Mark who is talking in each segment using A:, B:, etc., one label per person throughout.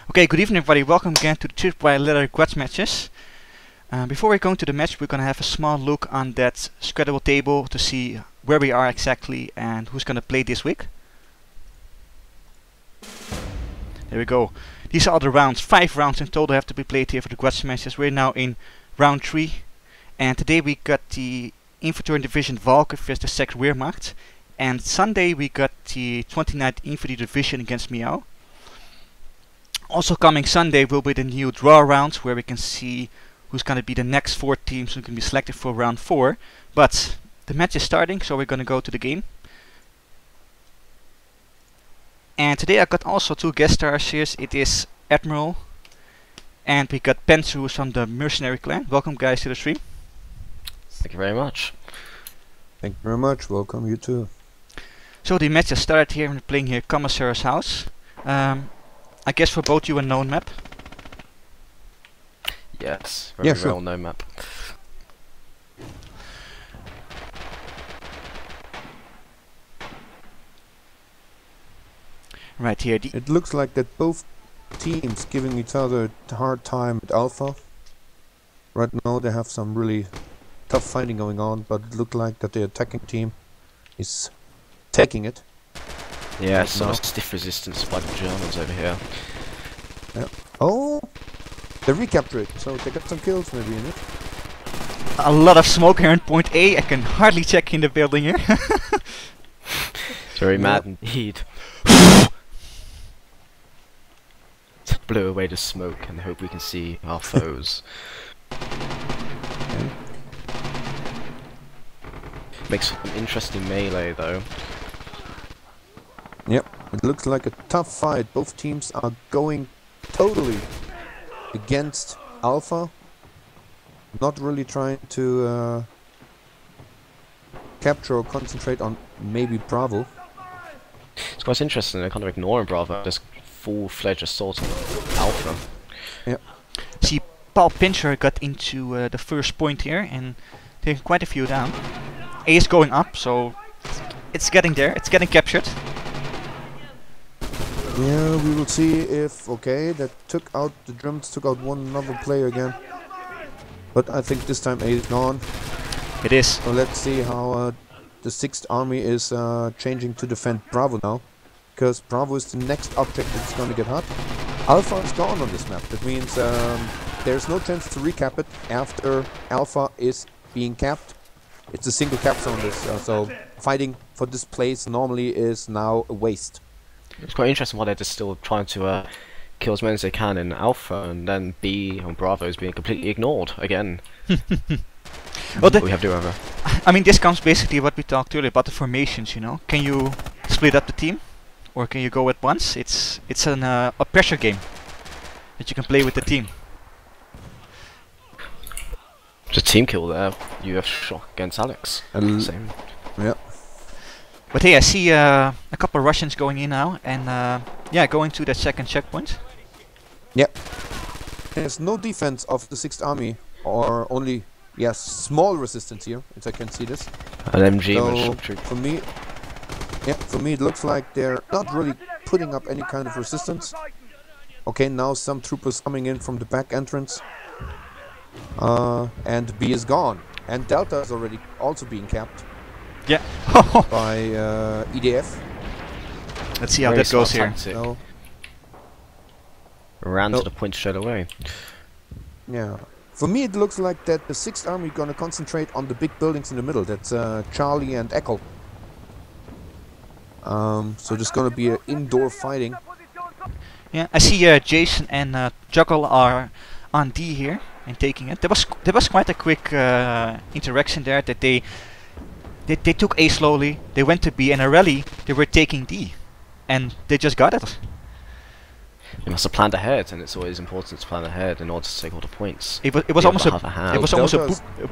A: Okay, good evening everybody, welcome again to the TWIL Grudge matches. Before we go into the match, we're gonna have a small look on that squattable table to see where we are exactly and who's gonna play this week. There we go. These are all the rounds. 5 rounds in total have to be played here for the Grudge matches. We're now in round 3. And today we got the Infanterie-Division Falke versus the 2nd Wehrmacht. And Sunday we got the 29th Infanterie-Division against Meow. Also coming Sunday will be the new draw rounds, where we can see who's going to be the next 4 teams who can be selected for round 4. But the match is starting, so we're going to go to the game. And today I got also 2 guest stars here. It is Admiral and we got Pensu, who's from the Mercenary Clan. Welcome guys to the stream.
B: Thank you very much.
C: Thank you very much. Welcome, you too.
A: So the match has started here and we're playing here Commisar House. I guess for both you a known map.
B: Yes, very
C: sure.
B: well known map.
A: Right here.
C: It looks like that both teams giving each other a hard time at Alpha. Right now they have some really tough fighting going on, but it looked like that the attacking team is taking it.
B: Yeah, some stiff resistance by the Germans over here.
C: Yeah. Oh, they recapture it, so they got some kills maybe in it.
A: A lot of smoke here in point A. I can hardly check in the building here.
B: It's very mad indeed. Blow away the smoke and hope we can see our foes.
C: Okay.
B: Makes an interesting melee though.
C: Yep, it looks like a tough fight. Both teams are going totally against Alpha. Not really trying to capture or concentrate on maybe Bravo.
B: It's quite interesting, they're kind of ignoring Bravo, just full-fledged assault on Alpha.
C: Yeah.
A: See, Paul Pincher got into the first point here and taking quite a few down. A is going up, so it's getting there, it's getting captured.
C: Yeah, we will see if, okay, that took out, the Germans took out one another player again. But I think this time A is gone.
A: It is.
C: So let's see how the 6th Army is changing to defend Bravo now. Because Bravo is the next object that's going to get hot. Alpha is gone on this map. That means there's no chance to recap it after Alpha is being capped. It's a single cap zone this, so fighting for this place normally is now a waste.
B: It's quite interesting why they're just still trying to kill as many as they can in Alpha, and then B on Bravo is being completely ignored again.
A: Well,
B: we have to over.
A: I mean, this comes basically what we talked earlier about the formations, you know. Can you split up the team? Or can you go at once? It's a pressure game that you can play with the team.
B: Just team kill there. You have shot against Alex. Same.
C: Yeah.
A: But hey, I see a couple of Russians going in now, and yeah, going to that second checkpoint.
C: Yep. There's no defense of the 6th Army, or only, yes, small resistance here, as I can see this.
B: An MG
C: So for me it looks like they're not really putting up any kind of resistance. Okay, now some troopers coming in from the back entrance. And B is gone. And Delta is already also being capped.
A: Yeah.
C: By IDF.
A: Let's see how that goes here.
C: So,
B: Ran to the point straight away.
C: yeah. For me it looks like that the 6th Army gonna concentrate on the big buildings in the middle. That's Charlie and Echo. So there's gonna be an indoor fighting.
A: Yeah, I see Jason and Juggle are on D here and taking it. There was quite a quick interaction there that they took A slowly, they went to B, and a rally they were taking D, and they just got it.
B: You must have planned ahead, and it's always important to plan ahead in order to take all the points.
A: It was almost a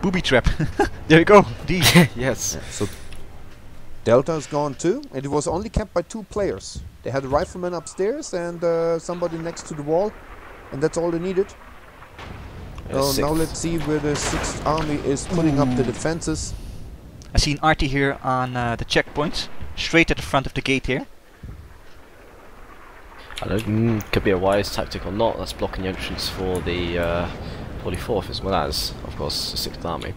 A: booby trap. There you go, D.
B: Yes.
C: Yeah, so Delta is gone too, and it was only kept by 2 players. They had a rifleman upstairs and somebody next to the wall, and that's all they needed. So now let's see where the 6th Army is putting up the defenses.
A: I see an arty here on the checkpoint, straight at the front of the gate here.
B: I don't, could be a wise tactic or not. That's blocking the entrance for the 44th as well as, of course, the 6th Army.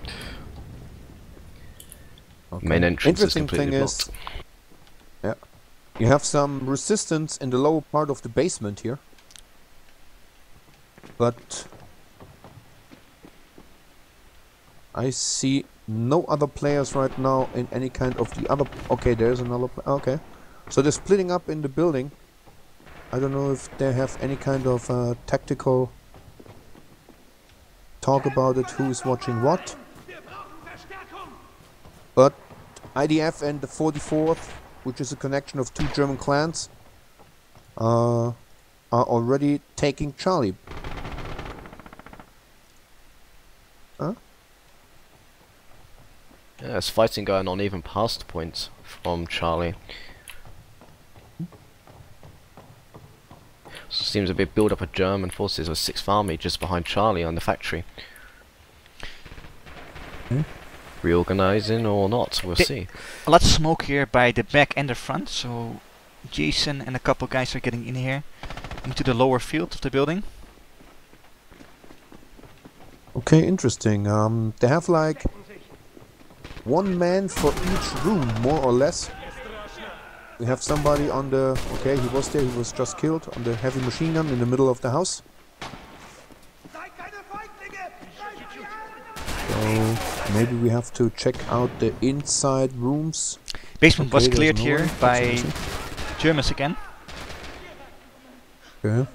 C: Okay.
B: Main entrance is
C: Interesting
B: completely
C: thing
B: blocked.
C: is, yeah, you have some resistance in the lower part of the basement here, but I see no other players right now in any kind of the other. Okay, there's another. Okay, so they're splitting up in the building. I don't know if they have any kind of tactical talk about it, who is watching what. But IDF and the 44th, which is a connection of two German clans, are already taking Charlie. Huh?
B: Yeah, there's fighting going on even past the point from Charlie. So seems a big build up of German forces of 6th Army just behind Charlie on the factory. Reorganizing or not, we'll see.
A: A lot of smoke here by the back and the front, so Jason and a couple guys are getting in here into the lower field of the building.
C: Okay, interesting. They have like one man for each room, more or less. We have somebody on the... Okay, he was there, he was just killed on the heavy machine gun in the middle of the house. So maybe we have to check out the inside rooms.
A: Basement was cleared
C: there's
A: here
C: no one.
A: by Germans again.
C: Okay.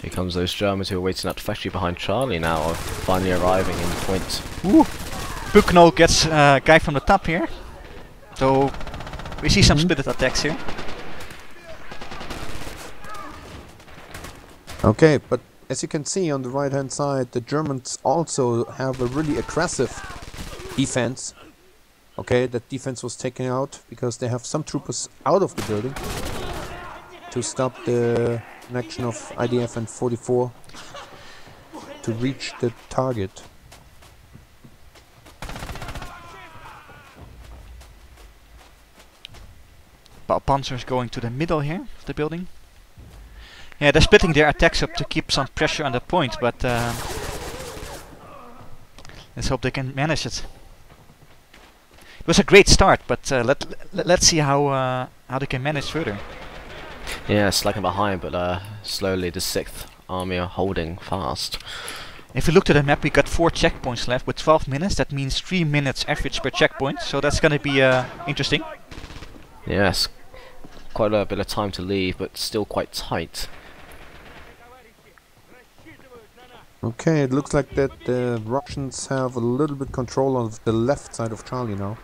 B: Here comes those Germans who are waiting at the factory behind Charlie now, are finally arriving in the point.
A: Ooh! Bucknell gets a guy from the top here. So we see some split attacks here.
C: Okay, but as you can see on the right hand side, the Germans also have a really aggressive defense. Okay, that defense was taken out because they have some troopers out of the building to stop the connection of IDF and 44 to reach the target.
A: Panzers going to the middle here of the building. Yeah, they're splitting their attacks up to keep some pressure on the point, but let's hope they can manage it. It was a great start, but let's see how they can manage further.
B: Yeah, slacking behind, but slowly the 6th Army are holding fast.
A: If we look to the map, we got 4 checkpoints left with 12 minutes. That means 3 minutes average per checkpoint, so that's gonna be interesting.
B: Yes, quite a bit of time to leave, but still quite tight.
C: Okay, it looks like that the Russians have a little bit control of the left side of Charlie now.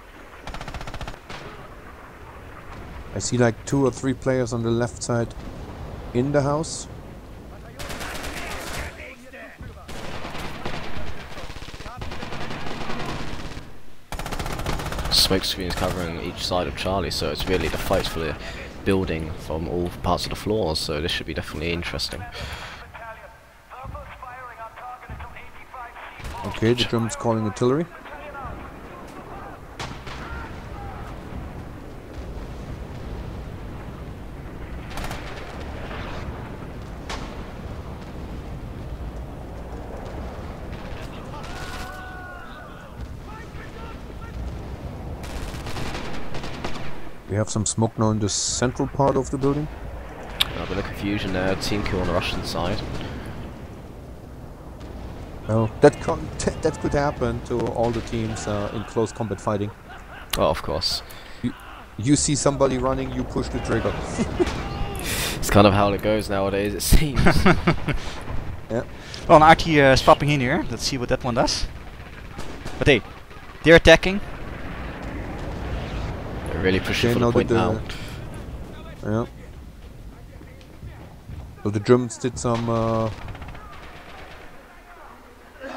C: I see like 2 or 3 players on the left side in the house.
B: Smoke screens covering each side of Charlie, so it's really the fight for the building from all parts of the floors, so this should be definitely interesting.
C: Okay, the Germans calling artillery. We have some smoke now in the central part of the building.
B: A bit of confusion there, team kill on the Russian side.
C: Well, that could happen to all the teams in close combat fighting.
B: Oh, of course.
C: You see somebody running, you push the trigger.
B: It's kind of how it goes nowadays, it seems.
C: Yeah.
A: Well, an RT is popping in here. Let's see what that one does. But hey, they're attacking.
B: They're really pushing
C: Okay,
B: for the point now.
C: Yeah. So the Germans did some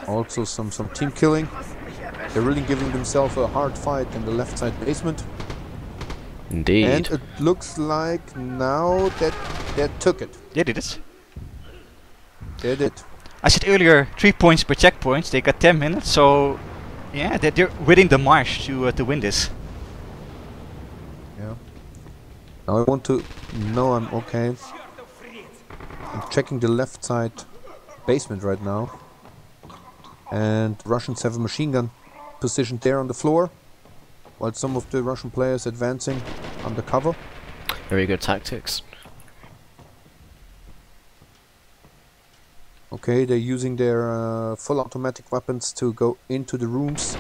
C: also some team killing. They're really giving themselves a hard fight in the left side basement.
B: Indeed.
C: And it looks like now that they took it.
A: They did it.
C: They did.
A: I said earlier 3 points per checkpoint. They got 10 minutes, so yeah, they're winning the march to win this.
C: Yeah. Now I want to... No, I'm okay. I'm checking the left side basement right now. And Russians have a machine gun positioned there on the floor, while some of the Russian players advancing under cover.
B: Very good tactics.
C: Okay, they're using their full automatic weapons to go into the rooms,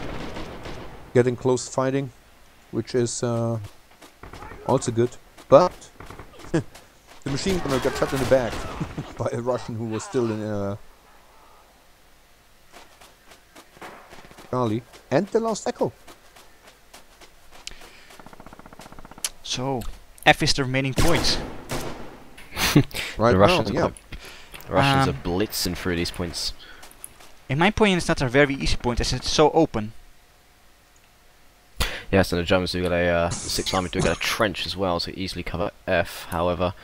C: getting close fighting, which is also good. But the machine gunner got shot in the back by a Russian who was still in Charlie, and they lost Echo.
A: So, F is the remaining points.
C: Right
B: The
C: now,
B: Russians,
C: yeah.
B: the Russians are blitzing through these points.
A: In my opinion, it's not a very easy point as it's so open.
B: Yes, and the Germans do get a the 6th Army do get a trench as well to easily cover F. However,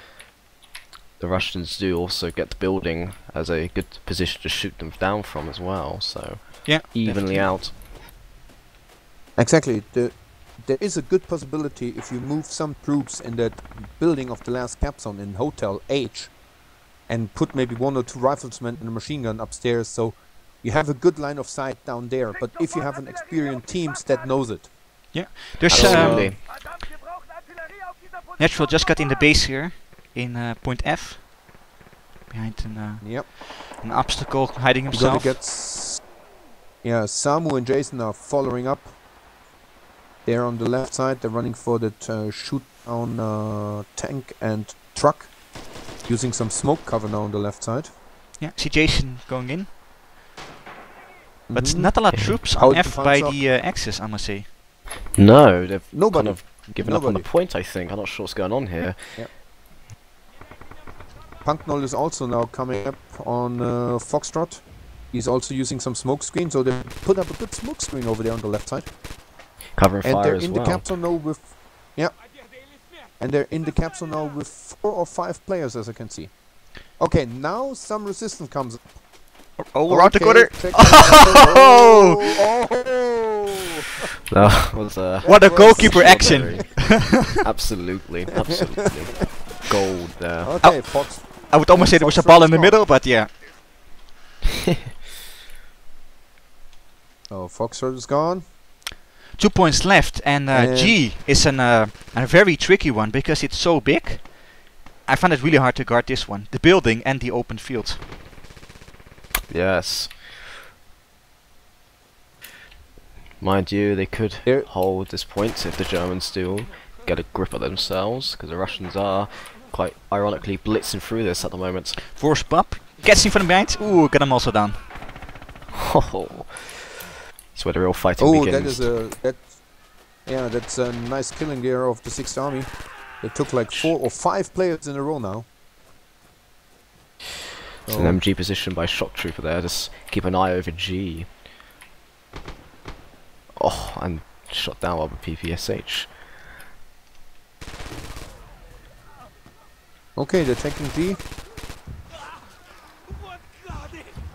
B: the Russians do also get the building as a good position to shoot them down from as well. So
A: Yeah,
B: evenly
A: definitely.
B: out.
C: Exactly. There is a good possibility if you move some troops in that building of the last cap zone in Hotel H and put maybe 1 or 2 riflemen and a machine gun upstairs, so you have a good line of sight down there. But if you have an experienced teams that knows it.
A: Yeah, there's
B: Absolutely.
A: Natural just got in the base here in point F, behind
C: Yep.
A: an obstacle, hiding
C: You're gonna
A: himself.
C: get yeah, Samu and Jason are following up. They're on the left side. They're running for that shoot down tank and truck, using some smoke cover now on the left side.
A: Yeah, see Jason going in, but
C: Mhm.
A: not a lot of troops
C: How
A: on
C: it
A: F by
C: defines
A: the axis, I must say.
B: No, they've
C: Nobody.
B: kind of given up on the
C: Nobody.
B: point, I think. I'm not sure what's going on here.
C: Punknoll is also now coming up on Foxtrot. He's also using some smoke screen, so they put up a good smoke screen over there on the left side.
B: Covering
C: And
B: fire
C: they're
B: as
C: in
B: well.
C: the capsule now with... Yeah. And they're in the capsule now with 4 or 5 players, as I can see. Okay, now some resistance comes.
A: Oh, around the
C: Okay,
A: corner!
C: check that out.
A: Oh!
C: Oh!
B: That was
A: What a
C: was
A: goalkeeper action!
B: Absolutely, absolutely. Gold there.
C: Okay, Fox.
A: I would almost say there was a
C: Foxtrot
A: ball in
C: is
A: the
C: gone.
A: middle, but yeah.
C: Oh, Foxtrot is gone.
A: 2 points left, and
C: And-
A: G is a very tricky one because it's so big. I find it really hard to guard this one, the building and the open field.
B: Yes. Mind you, they could
C: Here-
B: hold this point if the Germans do get a grip of themselves, because the Russians are quite ironically blitzing through this at the moment.
A: Force Pop gets in from behind. Ooh, got him also down.
B: Oh, that's where the real fighting
C: Oh,
B: begins.
C: that's a nice killing there of the 6th Army. They took like 4 or 5 players in a row now.
B: It's an MG position by shock trooper there. Just keep an eye over G. Oh, and shot down by the PPSH.
C: Okay, they're taking G.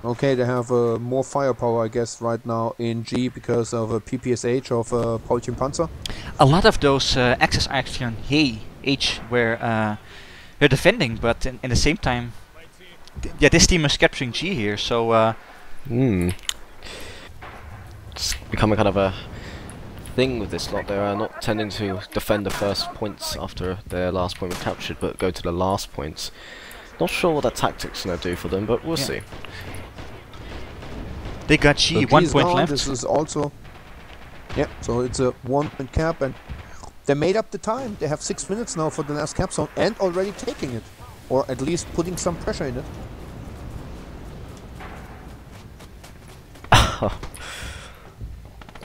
C: Okay, they have more firepower, I guess, right now in G because of a PPSH of Paulchen Panzer.
A: A lot of those axes are actually on H, where they're defending, but in the same time, yeah, this team is capturing G here, so
B: It's becoming kind of a thing with this lot. They are not tending to defend the first points after their last point was captured, but go to the last points. Not sure what that tactic's going to do for them, but we'll see.
A: they got G,
C: So
A: 1
C: is
A: point
C: gone.
A: left.
C: This is also... Yeah, so it's a 1 point cap, and they made up the time. They have 6 minutes now for the last cap zone, and already taking it. Or at least putting some pressure in it.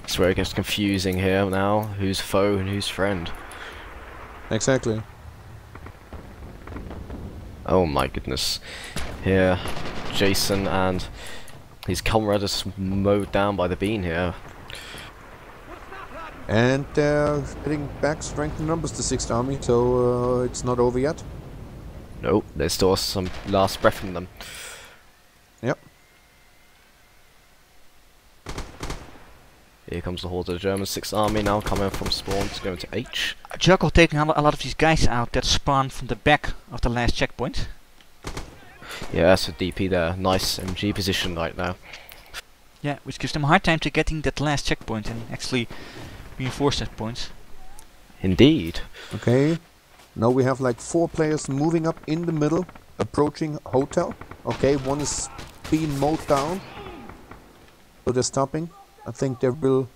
B: It's where it gets confusing here now. Who's foe and who's friend?
C: Exactly.
B: Oh my goodness. Here, Jason and his comrade is mowed down by the bean here.
C: And they're getting back strength in numbers, the 6th Army, so it's not over yet.
B: Nope, there's still some last breath in them.
C: Yep.
B: Here comes the horde of the German 6th Army now coming from spawn to go into H.
A: Juggle taking a lot of these guys out that spawned from the back of the last checkpoint.
B: Yeah, that's a DP there. Nice MG position right now.
A: Yeah, which gives them a hard time to getting that last checkpoint and actually reinforce that point.
B: Indeed.
C: Okay. Now we have like 4 players moving up in the middle, approaching hotel. Okay, one is being mowed down. So they're stopping. I think they will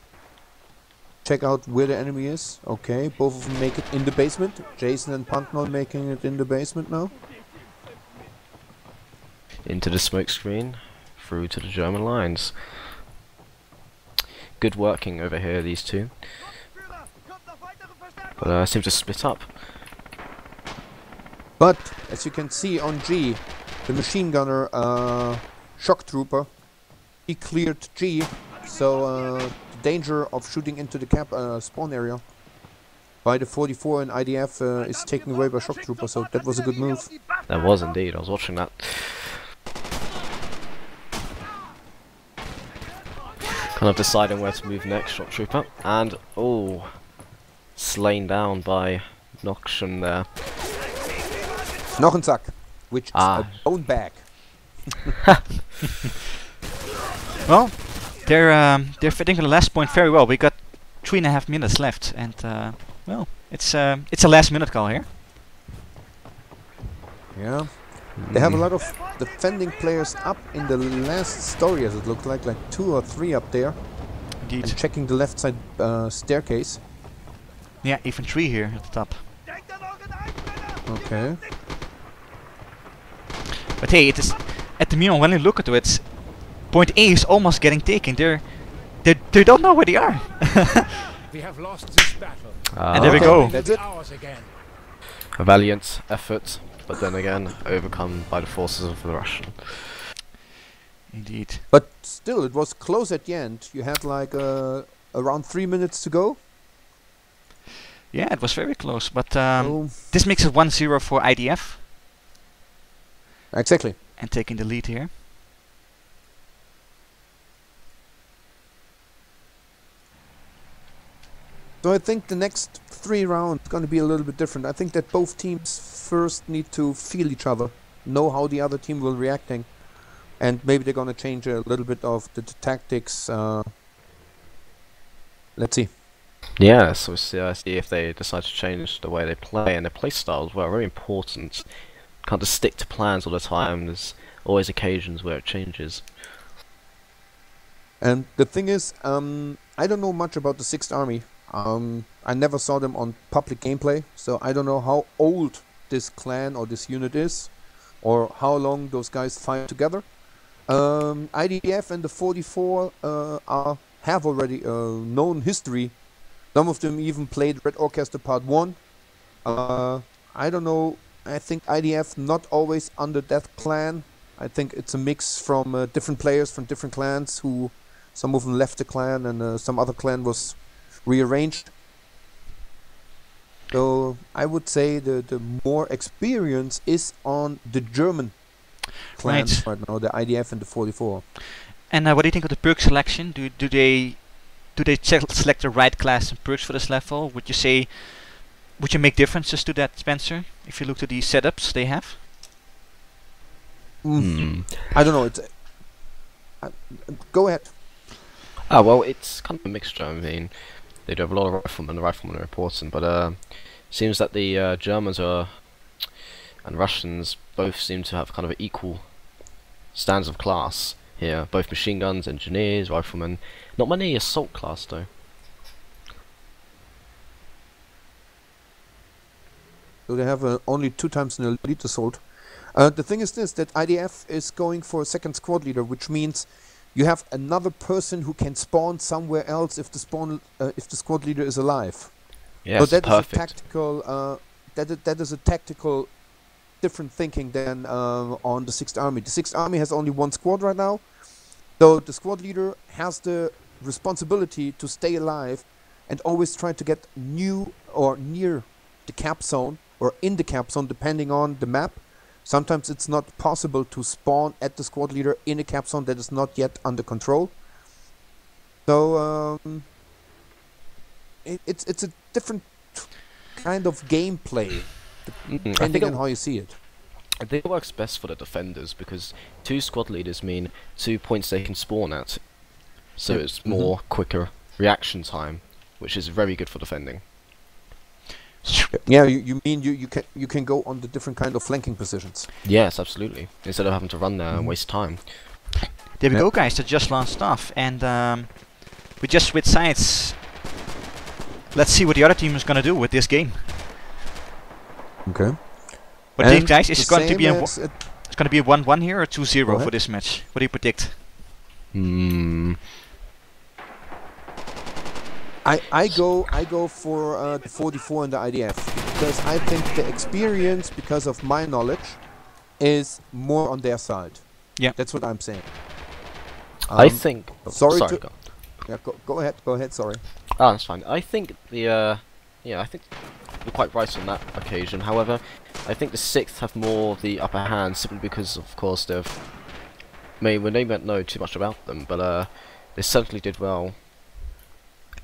C: check out where the enemy is. Okay, both of them make it in the basement. Jason and Pantnol making it in the basement now.
B: Into the smoke screen, through to the German lines. Good working over here, these two. But seem to split up.
C: But as you can see on G, the machine gunner shock trooper, he cleared G, so the danger of shooting into the spawn area by the 44 and IDF is taken away by shock trooper, so that was a good move.
B: That was indeed, I was watching that. Kind of deciding where to move next, shock trooper, and oh, slain down by Noxion there.
C: Knochensack, which is a bone bag.
A: Well, they're fitting the last point very well. We got 3.5 minutes left, and well, it's a last minute call here.
C: Yeah, they have a lot of defending players up in the last story, as it looked like 2 or 3 up there.
A: Indeed.
C: And checking the left side staircase.
A: Yeah, even 3 here at the top.
C: Okay.
A: But hey, it is at the moment when you look at it, point A is almost getting taken. They don't know where they are.
D: We have lost this battle.
A: And there we go.
C: That's it.
D: Ours again.
B: A valiant effort, but then again overcome by the forces of the Russian.
A: Indeed.
C: But still, it was close at the end. You had like around 3 minutes to go.
A: Yeah, it was very close. But
C: So
A: this makes it 1-0 for IDF
C: exactly.
A: and taking the lead here.
C: So I think the next 3 rounds are going to be a little bit different. I think that both teams first need to feel each other, know how the other team will reacting, and maybe they're going to change a little bit of the tactics. Let's see.
B: Yeah, so we'll see if they decide to change the way they play, and their play style as well, very important. Can't just stick to plans all the time, there's always occasions where it changes.
C: And the thing is, I don't know much about the 6th Army. I never saw them on public gameplay, so I don't know how old this clan or this unit is, or how long those guys fight together. IDF and the 44 have already known history. Some of them even played Red Orchestra Part 1. I don't know, I think IDF not always under that clan. I think it's a mix from different players from different clans, who some of them left the clan and some other clan was rearranged. So I would say the more experience is on the German clans right now, the IDF and the 44.
A: And what do you think of the perk selection? Do they select the right class and perks for this level? Would you make differences to that, Spencer, if you look to the setups they have?
C: I don't know. It's go ahead.
B: Well, it's kind of a mixture. I mean, they do have a lot of riflemen. The riflemen are important, but seems that the Germans and Russians both seem to have kind of equal standards of class here. Both machine guns, engineers, riflemen. Not many assault class though.
C: So they have only 2 times an elite assault. The thing is this, that IDF is going for a second squad leader, which means you have another person who can spawn somewhere else if the squad leader is alive.
B: Yes,
C: so that
B: perfect.
C: is a tactical. That is a tactical different thinking than on the 6th Army. The 6th Army has only 1 squad right now, so the squad leader has the responsibility to stay alive and always try to get new or near the cap zone or in the cap zone, depending on the map. Sometimes it's not possible to spawn at the squad leader in a cap zone that is not yet under control. So it's a different kind of gameplay depending on how you see it.
B: I think it works best for the defenders because 2 squad leaders mean 2 points they can spawn at, so it's more quicker reaction time, which is very good for defending.
C: Yeah, you mean you can go on the different kind of flanking positions.
B: Yes, absolutely. Instead of having to run there and waste time.
A: There we go, guys. That just launched off, and we just switched sides. Let's see what the other team is gonna do with this game.
C: Okay.
A: What do you think, guys? Is
C: the
A: it going to be a
C: same as
A: it's going to be a 1-1 here or 2-0
C: Go
A: for
C: ahead.
A: this match? What do you predict?
C: I go for the 44 and the IDF because I think the experience, because of my knowledge, is more on their side.
A: Yeah,
C: that's what I'm saying.
B: I think.
C: Sorry
B: go.
C: to. Yeah, go ahead. Go ahead. Sorry.
B: Ah, that's fine. I think the yeah, I think you're quite right on that occasion. However, I think the 6th have more the upper hand simply because, of course, we may not know too much about them, but they certainly did well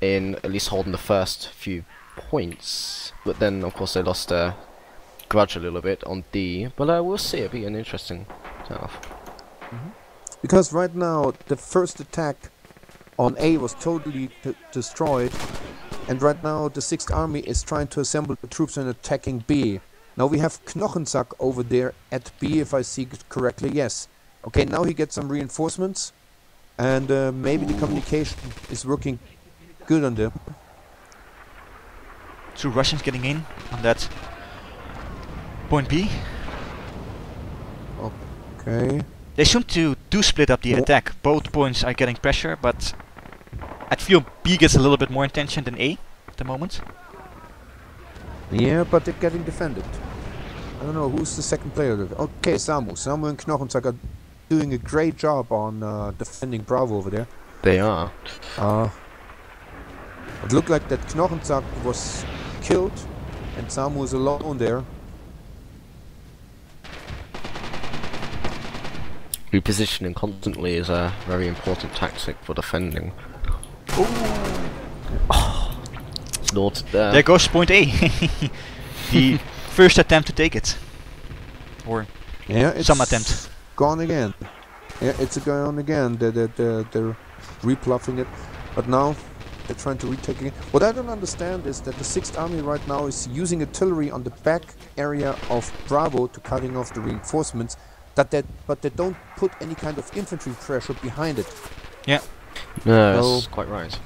B: in at least holding the first few points. But then, of course, they lost their grudge a little bit on D. But we'll see. It'll be an interesting stuff.
C: Because right now the first attack on A was totally destroyed, and right now the 6th Army is trying to assemble the troops and attacking B. Now we have Knochensack over there at B, if I see it correctly. Yes. Okay, now he gets some reinforcements, and maybe the communication is working good on them.
A: 2 Russians getting in on that point B.
C: Okay.
A: They seem to split up the attack. Both points are getting pressure, but I feel B gets a little bit more attention than A at the moment.
C: Yeah, but they're getting defended. I don't know who's the second player. Okay, Samu and Knochensack are doing a great job on defending Bravo over there.
B: They are.
C: It looked like that Knochensack was killed and Samu is alone there.
B: Repositioning constantly is a very important tactic for defending. Snorted there.
A: There goes point A. The first attempt to take it. Or
C: yeah, it's
A: some attempt.
C: Gone again. Yeah, it's gone again. They're repluffing it. But now they're trying to retake it. What I don't understand is that the 6th Army right now is using artillery on the back area of Bravo to cutting off the reinforcements. But they don't put any kind of infantry pressure behind it.
A: Yeah.
B: No, that's quite right.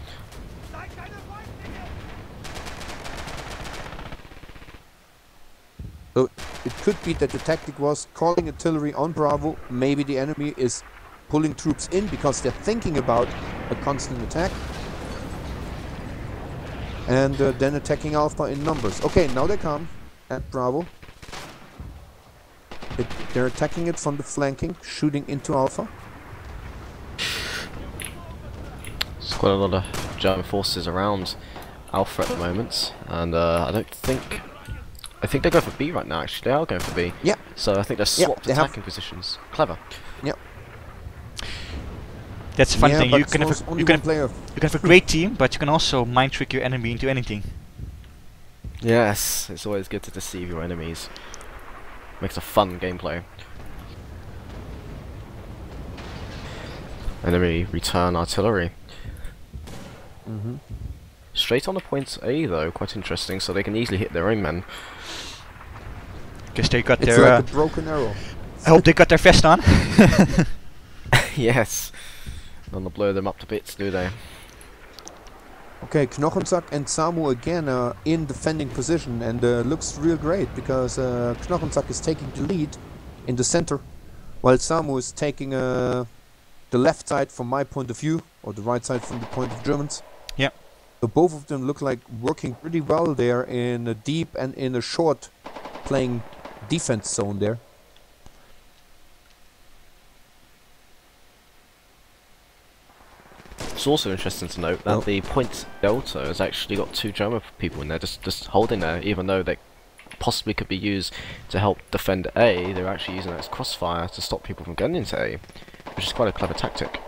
C: So it could be that the tactic was calling artillery on Bravo. Maybe the enemy is pulling troops in because they're thinking about a constant attack. And then attacking Alpha in numbers. Okay, now they come at Bravo. They're attacking it from the flanking, shooting into Alpha.
B: There's quite a lot of German forces around Alpha at the moment, and I think they go for B right now. Actually, they are going for B.
C: Yeah.
B: So I think they're swapped attacking positions. Clever.
C: Yep.
A: That's a fun thing.
C: But
A: You can have a great team, but you can also mind trick your enemy into anything.
B: Yes, it's always good to deceive your enemies. Makes a fun gameplay. Enemy return artillery. Straight on the point A though, quite interesting, so they can easily hit their own men.
A: Guess they got
C: it's
A: their.
C: Like a broken arrow.
A: I hope they got their vest on.
B: Yes. Don't blow them up to bits, do they?
C: Okay, Knochensack and Samu again are in defending position, and looks real great because Knochensack is taking the lead in the center, while Samu is taking the left side from my point of view, or the right side from the point of Germans.
A: Yeah.
C: So both of them look like working pretty well there in a deep and in a short playing defense zone there.
B: It's also interesting to note that the point Delta has actually got 2 German people in there just holding there, even though they possibly could be used to help defend A. They're actually using that as crossfire to stop people from getting into A, which is quite a clever tactic.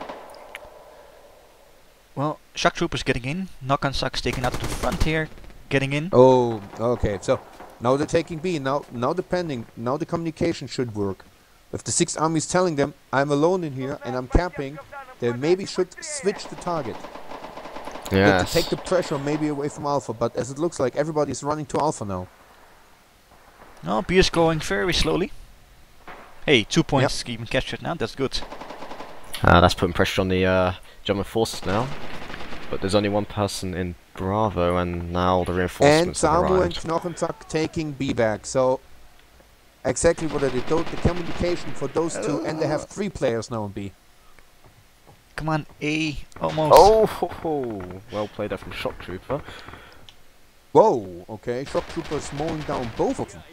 A: Well, shock troopers getting in. Knock on Sucks taking out to the front here, getting in.
C: Oh, okay. So now they're taking B. Now the communication should work. If the 6th Army is telling them, I'm alone in here and I'm camping, they maybe should switch the target.
B: Yes.
C: To take the pressure maybe away from Alpha, but as it looks like everybody's running to Alpha now.
A: No, B is going very slowly. Hey, 2 points even captured now, that's good.
B: That's putting pressure on the German forces now. But there's only one person in Bravo, and now the
C: And
B: reinforcements have
C: Samu and
B: arrived.
C: Knochensack taking B back. So exactly what I did. The communication for those two, and they have 3 players now in B.
A: Come on, A, almost.
B: Oh, ho, ho. Well played there from Shock Trooper.
C: Whoa, okay. Shock Troopers mowing down both of them.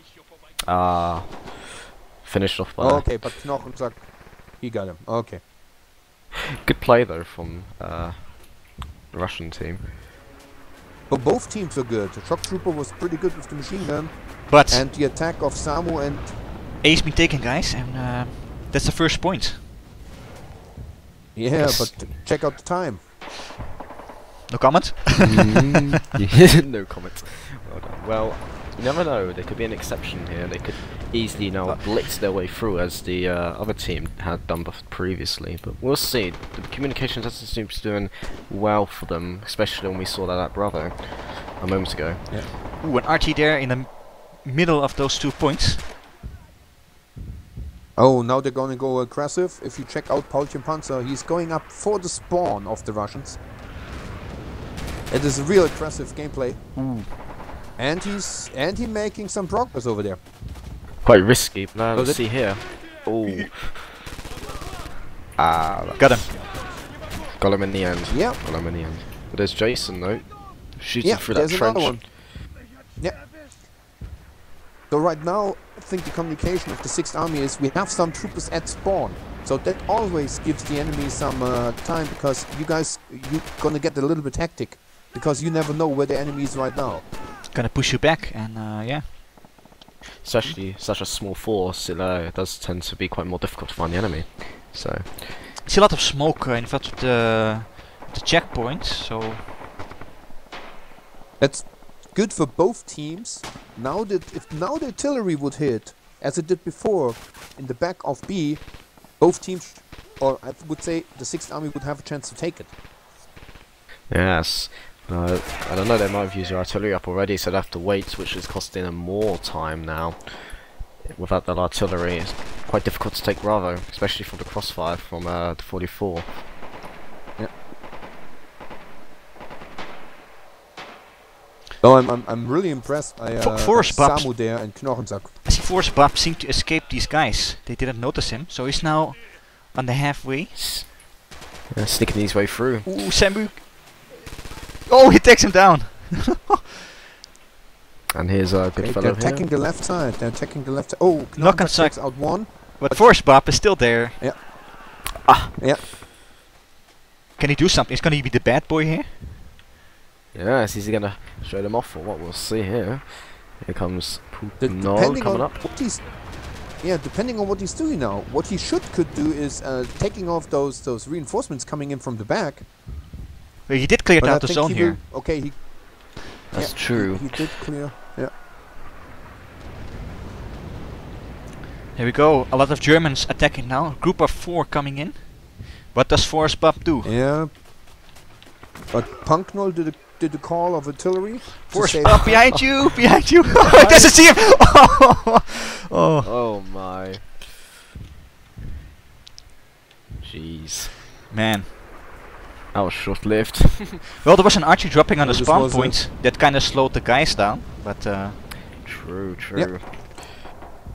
B: Finished off by...
C: Okay, but Knochensack, he got him. Okay.
B: Good play though from the Russian team.
C: But both teams are good. The Shock Trooper was pretty good with the machine gun.
A: But
C: And the attack of Samu and...
A: A's been taken, guys, and that's the first point.
C: Yeah,
A: Yes.
C: but check out the time.
A: No comment?
B: No comment. Well done. Well, you never know. There could be an exception here. They could easily now blitz their way through, as the other team had done previously. But we'll see. The communication doesn't seem to be doing well for them, especially when we saw that at Bravo a moment ago.
C: Yeah.
A: Ooh, an RT there in the middle of those 2 points.
C: Oh, now they're gonna go aggressive. If you check out Paulchen Panzer, he's going up for the spawn of the Russians. It is a real aggressive gameplay.
A: Ooh.
C: And he's making some progress over there.
B: Quite risky, but
C: Oh,
B: let's
C: that-
B: see here. Oh.
A: Got him.
B: Got him in the end.
C: Yeah.
B: Got him in the end. But there's Jason though, shooting
C: Yeah,
B: through that
C: there's
B: trench.
C: another one. Yeah. So right now, I think the communication of the 6th Army is we have some troopers at spawn. So that always gives the enemy some time, because you're gonna get a little bit hectic, because you never know where the enemy is right now.
A: Gonna push you back, and yeah.
B: Especially such a small force, it does tend to be quite more difficult to find the enemy. So
A: I see a lot of smoke in front of the checkpoint, so
C: That's good for both teams. Now that if now the artillery would hit, as it did before, in the back of B, both teams, or I would say the 6th Army would have a chance to take it.
B: yes. I don't know, they might have used their artillery up already, so they have to wait, which is costing them more time now. Without that artillery, it's quite difficult to take Bravo, especially from the crossfire from the 44.
C: Yeah. So I'm really impressed by
A: Force Babs.
C: Samu there and Knochensack.
A: I see Force Bob seemed to escape these guys. They didn't notice him, so he's now on the halfway.
B: Sneaking his way through.
A: Ooh, Samu! Oh, he takes him down!
B: And here's a good
C: Okay,
B: fellow
C: they're
B: here.
C: attacking the left side. They're attacking the left side. Oh,
A: Knock on
C: Knochensack
A: Sack.
C: takes out one.
A: But Force Bob is still there.
C: Yeah.
A: Can he do something? Is gonna be the bad boy here?
B: Yes, is he gonna show them off or what? We'll see here. Here comes No
C: Depending
B: coming
C: on
B: up.
C: what he's, depending on what he's doing now. What he could do is taking off those reinforcements coming in from the back.
A: Well, he did clear
C: But I
A: out the
C: think
A: zone
C: he
A: here.
C: will- okay, he
B: That's
C: yeah,
B: true.
C: He did clear. Yeah.
A: Here we go. A lot of Germans attacking now. A group of 4 coming in. What does Force Bob do?
C: Yeah. But Punknoll did the call of artillery. to
A: Force
C: save-
A: Bob behind you! Behind you! He doesn't see him! Oh.
B: Oh my. Jeez.
A: Man.
B: That was short-lived.
A: Well, there was an archer dropping on
C: No,
A: the
C: this
A: spawn
C: was a-
A: point that kind of slowed the guys down, but
B: True.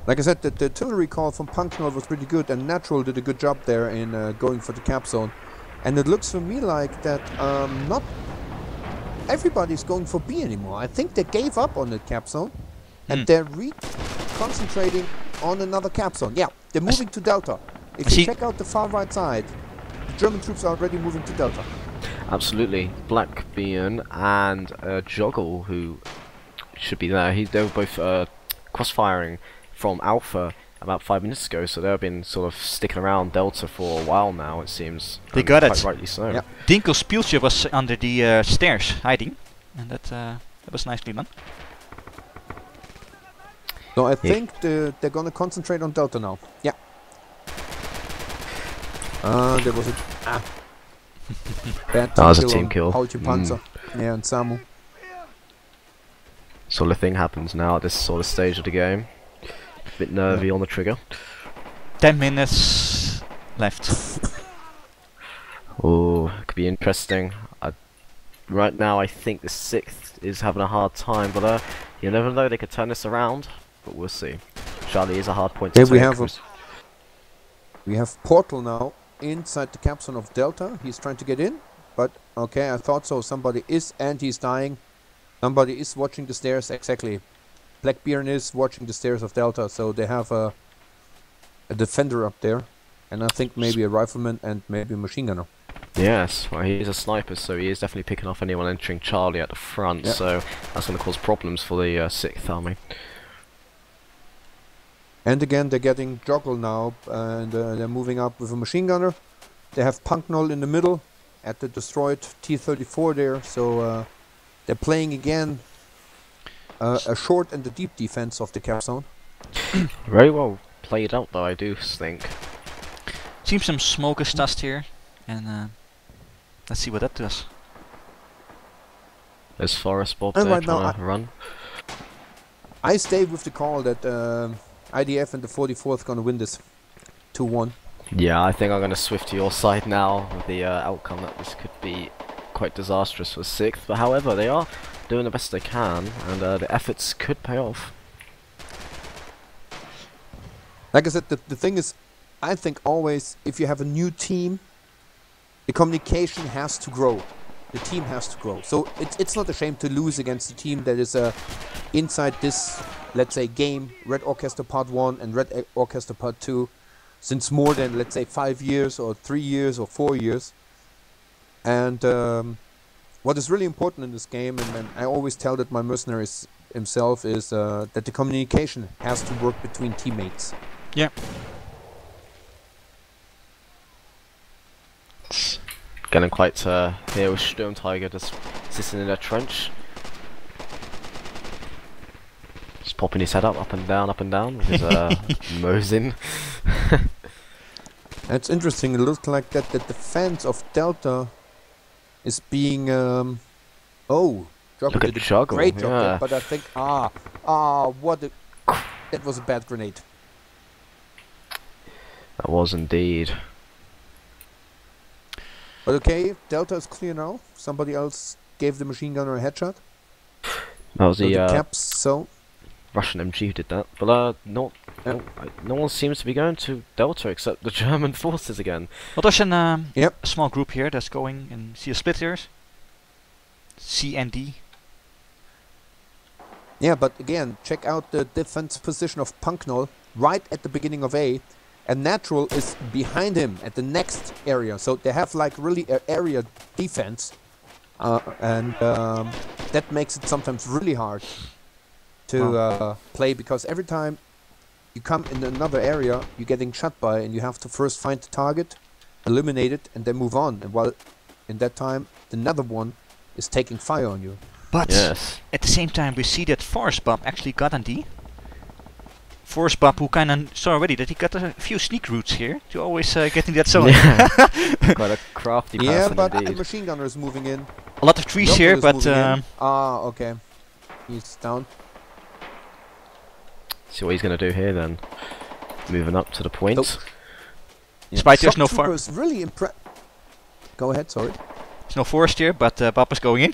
C: Like I said, the artillery call from Punknoll was pretty good, and Natural did a good job there in going for the cap zone. And it looks for me like that not everybody's going for B anymore. I think they gave up on the cap zone, and they're concentrating on another cap zone. Yeah, they're moving to Delta. If you check out the far right side, the German troops are already moving to Delta.
B: Absolutely. Blackbeard and Joggle, who should be there. They were both cross-firing from Alpha about 5 minutes ago, so they've been sort of sticking around Delta for a while now, it seems.
A: They
B: and
A: got
B: quite
A: it.
B: rightly so.
C: Yep.
A: Dinkel's Spieltje was under the stairs, hiding. And that was nicely done.
C: So I think they're gonna concentrate on Delta now. Yeah. There was a bad
B: That was a
C: kill
B: team
C: on
B: kill.
C: Paulchen Panzer. Yeah, and Samu.
B: Sort of thing happens now at this sort of stage of the game. A bit nervy on the trigger.
A: 10 minutes left.
B: Oh, could be interesting. Right now I think the 6th is having a hard time, but you never know, they could turn this around. But we'll see. Charlie is a hard point to
C: Okay,
B: take.
C: we have Portal now inside the capstone of Delta. He's trying to get in, but okay, I thought so. Somebody is, and he's dying. Somebody is watching the stairs, exactly. Blackbeard is watching the stairs of Delta, so they have a defender up there, and I think maybe a rifleman and maybe a machine gunner.
B: Yes, well, he is a sniper, so he is definitely picking off anyone entering Charlie at the front,
C: Yep.
B: so that's going to cause problems for the 6th Army.
C: And again, they're getting joggled now, and they're moving up with a machine gunner. They have Punknull in the middle at the destroyed T-34 there, so they're playing again a short and a deep defense of the capstone.
B: Very well played out, though, I do think.
A: Seems some smoke is dust here. And let's see what that does.
B: There's Forest Bob
C: And
B: there
C: right now
B: trying to run.
C: I stay with the call that IDF and the 44th gonna win this 2-1.
B: Yeah, I think I'm going to swift to your side now with the outcome that this could be quite disastrous for 6th. But however, they are doing the best they can, and the efforts could pay off.
C: Like I said, the thing is, I think always if you have a new team, the communication has to grow. The team has to grow. So it's not a shame to lose against a team that is inside this, let's say, game, Red Orchestra Part 1 and Red Orchestra Part 2, since more than, let's say, 5 years or 3 years or 4 years. And what is really important in this game, and I always tell that my mercenaries himself, is that the communication has to work between teammates.
A: Yeah.
B: Getting quite here with Sturm Tiger just sitting in a trench. Just popping his head up and down with his Mosin.
C: It's interesting, it looks like that the defense of Delta is being Joggle
B: Look at
C: did a
B: Joggle,
C: great job
B: yeah.
C: there, but I think that was a bad grenade.
B: That was indeed.
C: But okay, Delta is clear now. Somebody else gave the machine gunner a headshot.
B: That was
C: So
B: the
C: the caps, so
B: Russian MG who did that. But no one seems to be going to Delta except the German forces again.
A: Well, there's a
C: Yep.
A: small group here that's going, and see a split here. C and D.
C: yeah, but again, check out the defense position of Punknull right at the beginning of A, and Natural is behind him at the next area. So they have like really area defense, and that makes it sometimes really hard to play, because every time you come in another area, you're getting shot by, and you have to first find the target, eliminate it, and then move on. And while in that time, another one is taking fire on you.
A: But
B: Yes.
A: at the same time, we see that Forest Bob actually got an D. Forest Bob, who kind of saw already that he got a few sneak routes here to always get in that zone.
B: Yeah. Quite a crafty
C: Yeah,
B: person
C: but the
B: indeed.
C: machine gunner is moving in.
A: A lot of trees
C: Joggle
A: here,
C: is
A: but
C: moving in. Okay. He's down.
B: See what he's going to do here then. Moving up to the point.
C: Nope.
A: despite there's no
C: Shock Trooper is really Go ahead, sorry.
A: there's no forest here, but Bob is going in.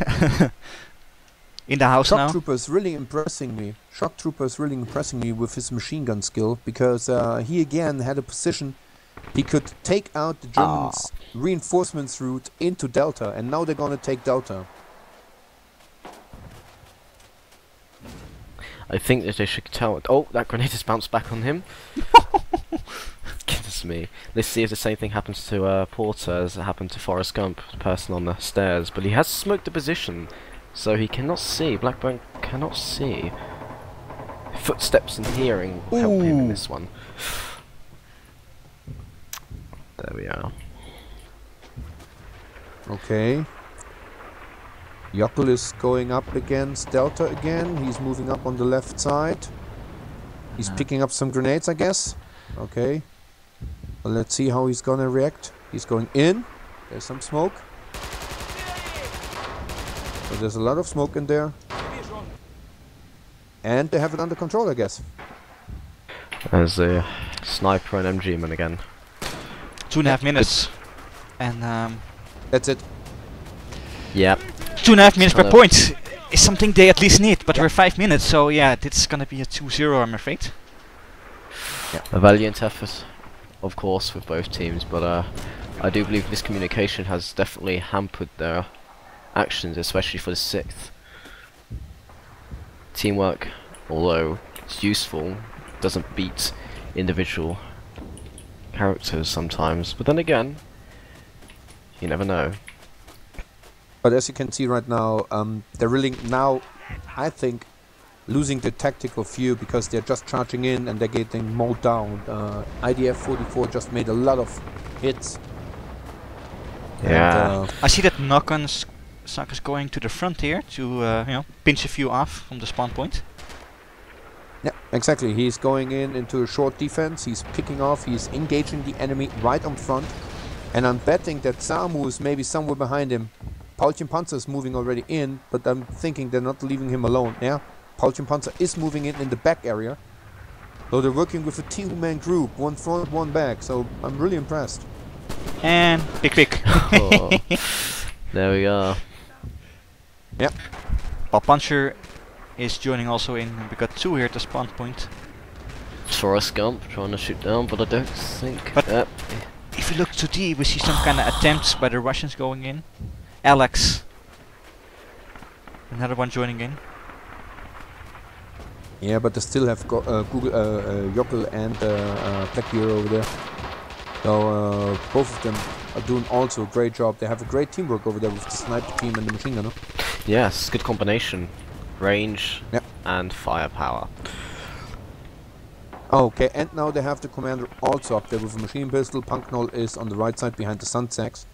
A: In the house
C: Shock
A: now.
C: Trooper is really impressing me. Shock Trooper is really impressing me with his machine gun skill, because he again had a position he could take out the Germans' reinforcements route into Delta, and now they're gonna take Delta.
B: I think that they should tell. Oh, that grenade has bounced back on him. Goodness me. Let's see if the same thing happens to Porter as it happened to Forrest Gump, the person on the stairs. But he has smoked the position, so he cannot see. Blackburn cannot see. footsteps and hearing will help him in this one. There we are.
C: Okay. Jockel is going up against Delta again. He's moving up on the left side. He's picking up some grenades, I guess. Okay. Well, let's see how he's gonna react. He's going in. There's some smoke. So there's a lot of smoke in there. And they have it under control, I guess.
B: There's a sniper and MG man again.
A: 2.5 minutes. And
C: That's it.
B: Yep.
A: 2.5 minutes per point is something they at least need, but we're 5 minutes, so yeah, it's gonna be a 2-0, I'm afraid.
B: A valiant effort, of course, with both teams, but I do believe this communication has definitely hampered their actions, especially for the 6th. Teamwork, although it's useful, doesn't beat individual characters sometimes, but then again, you never know.
C: But as you can see right now, they're really now, I think, losing the tactical view because they're just charging in and they're getting mowed down. IDF 44 just made a lot of hits.
B: Yeah.
C: And,
A: I see that Knock-on Sak is going to the front here to you know, pinch a few off from the spawn point.
C: yeah, exactly. He's going into a short defense. He's picking off. He's engaging the enemy right on front. And I'm betting that Samu is maybe somewhere behind him. Paulchen Panzer is moving already in, but I'm thinking they're not leaving him alone. Yeah, Paulchen Panzer is moving in the back area. So they're working with a two-man group, one front, one back. So I'm really impressed.
A: And pick.
B: Oh, there we are.
C: Yep.
A: While Puncher is joining also in, and we got 2 here at the spawn point.
B: Forrest Gump trying to shoot down, but I don't think.
A: But if you look to D, we see some kind of attempts by the Russians going in. Alex, another one joining in.
C: Yeah, but they still have Jockel and Blackbeard over there. So both of them are doing also a great job. They have a great teamwork over there with the sniper team and the machine gunner.
B: Yes, good combination. Range
C: Yep.
B: and firepower.
C: Okay, and now they have the commander also up there with a machine pistol. Punknoll is on the right side behind the sun sacks.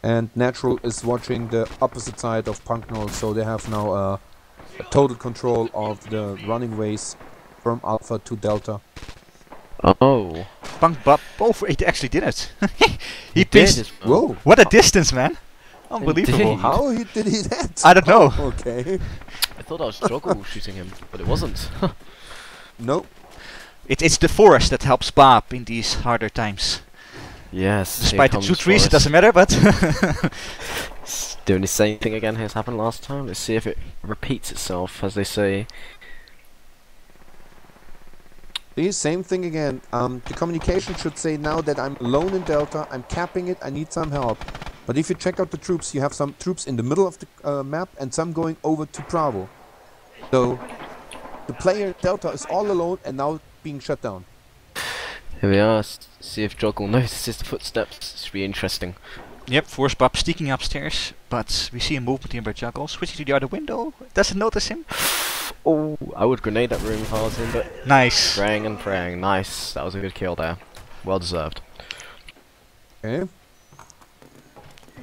C: And Natural is watching the opposite side of Punknoll, so they have now a total control of the running ways from Alpha to Delta.
B: Oh.
A: Punk Bob, he actually did it. he
B: did
A: pissed.
B: as well.
C: Whoa!
A: What a distance, man! Unbelievable.
B: Indeed.
C: How did he that?
A: I don't know.
C: Oh, okay.
B: I thought I was Joggle shooting him, but it wasn't.
C: Nope.
A: It's the forest that helps Bob in these harder times.
B: Yes.
A: Despite the 2 trees, it doesn't matter, but...
B: It's doing the same thing again as happened last time. Let's see if it repeats itself, as they say.
C: The same thing again. The communication should say now that I'm alone in Delta, I'm capping it, I need some help. But if you check out the troops, you have some troops in the middle of the map and some going over to Bravo. So the player Delta is all alone and now being shut down.
B: Here we are. See if Joggle notices the footsteps. This should be interesting.
A: Yep, Force Bob sneaking upstairs, but we see a movement here by Juggle. Switching to the other window. Doesn't notice him.
B: Oh, I would grenade that room if I was in, but
A: Nice.
B: praying and praying. Nice. That was a good kill there. Well deserved.
C: Okay.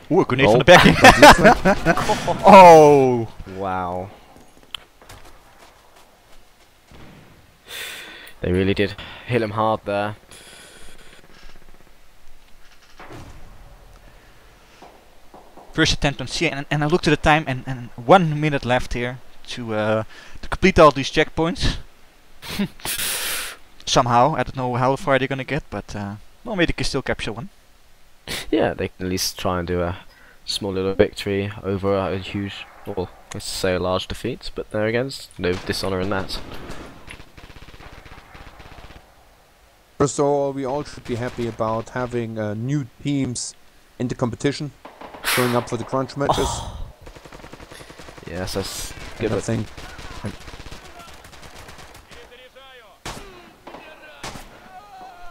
A: Ooh, a grenade
B: Oh.
A: from the back. Oh!
B: Wow. They really did hit him hard there.
A: First attempt on C, and I looked at the time, and 1 minute left here to complete all these checkpoints. Somehow, I don't know how far they're gonna get, but well, maybe they can still capture one.
B: Yeah, they can at least try and do a small little victory over a huge, well, let's say a large defeat, but there again, no dishonour in that.
C: First of all, we all should be happy about having new teams in the competition, showing up for the crunch matches.
B: Yes, that's
C: Good
B: good.
C: thing.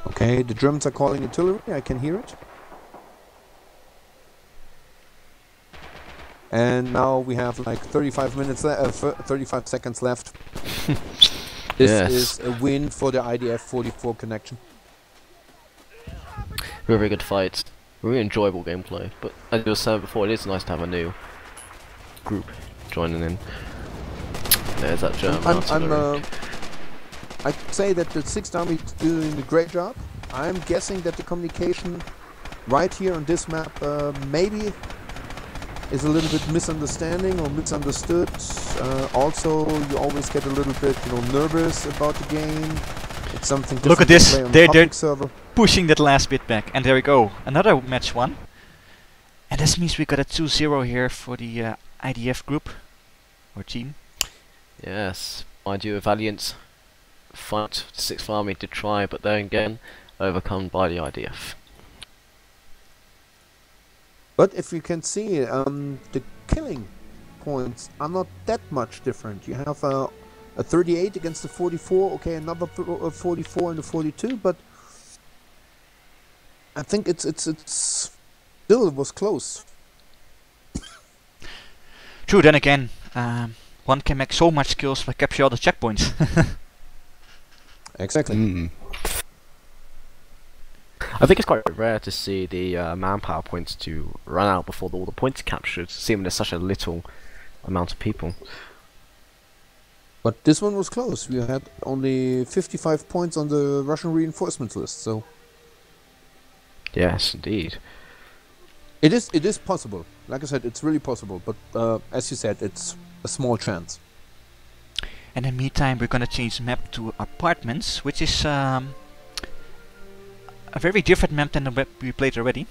C: Okay, the Germans are calling artillery. I can hear it. And now we have like 35 minutes 35 seconds left. This
B: Yes.
C: is a win for the IDF 44 connection.
B: Very good fight. Really enjoyable gameplay. But as you were saying before, it is nice to have a new group joining in. There's that German artillery.
C: I'd say that the 6th Army is doing a great job. I'm guessing that the communication right here on this map maybe is a little bit misunderstanding or misunderstood. Also, you always get a little bit, nervous about the game. It's something different
A: Look at
C: to
A: this.
C: play on the
A: They're
C: public server.
A: pushing that last bit back. And there we go. Another match won. And this means we got a 2-0 here for the IDF group. Or team.
B: Yes. Mind you, a valiant fight. The 6th Army did try, but then again, overcome by the IDF.
C: But if you can see, the killing points are not that much different. You have a 38 against the 44, okay, another 44 and a 42, but I think it's still, it was close.
A: True, then again, one can make so much kills by capture all the checkpoints.
C: Exactly.
B: I think it's quite rare to see the manpower points to run out before all the points are captured, seeing there's such a little amount of people.
C: But this one was close. We had only 55 points on the Russian reinforcements list, so
B: Yes, indeed.
C: it is possible. Like I said, it's really possible. But as you said, it's a small chance.
A: And in the meantime, we're gonna change the map to apartments, which is a very different map than the map we played already.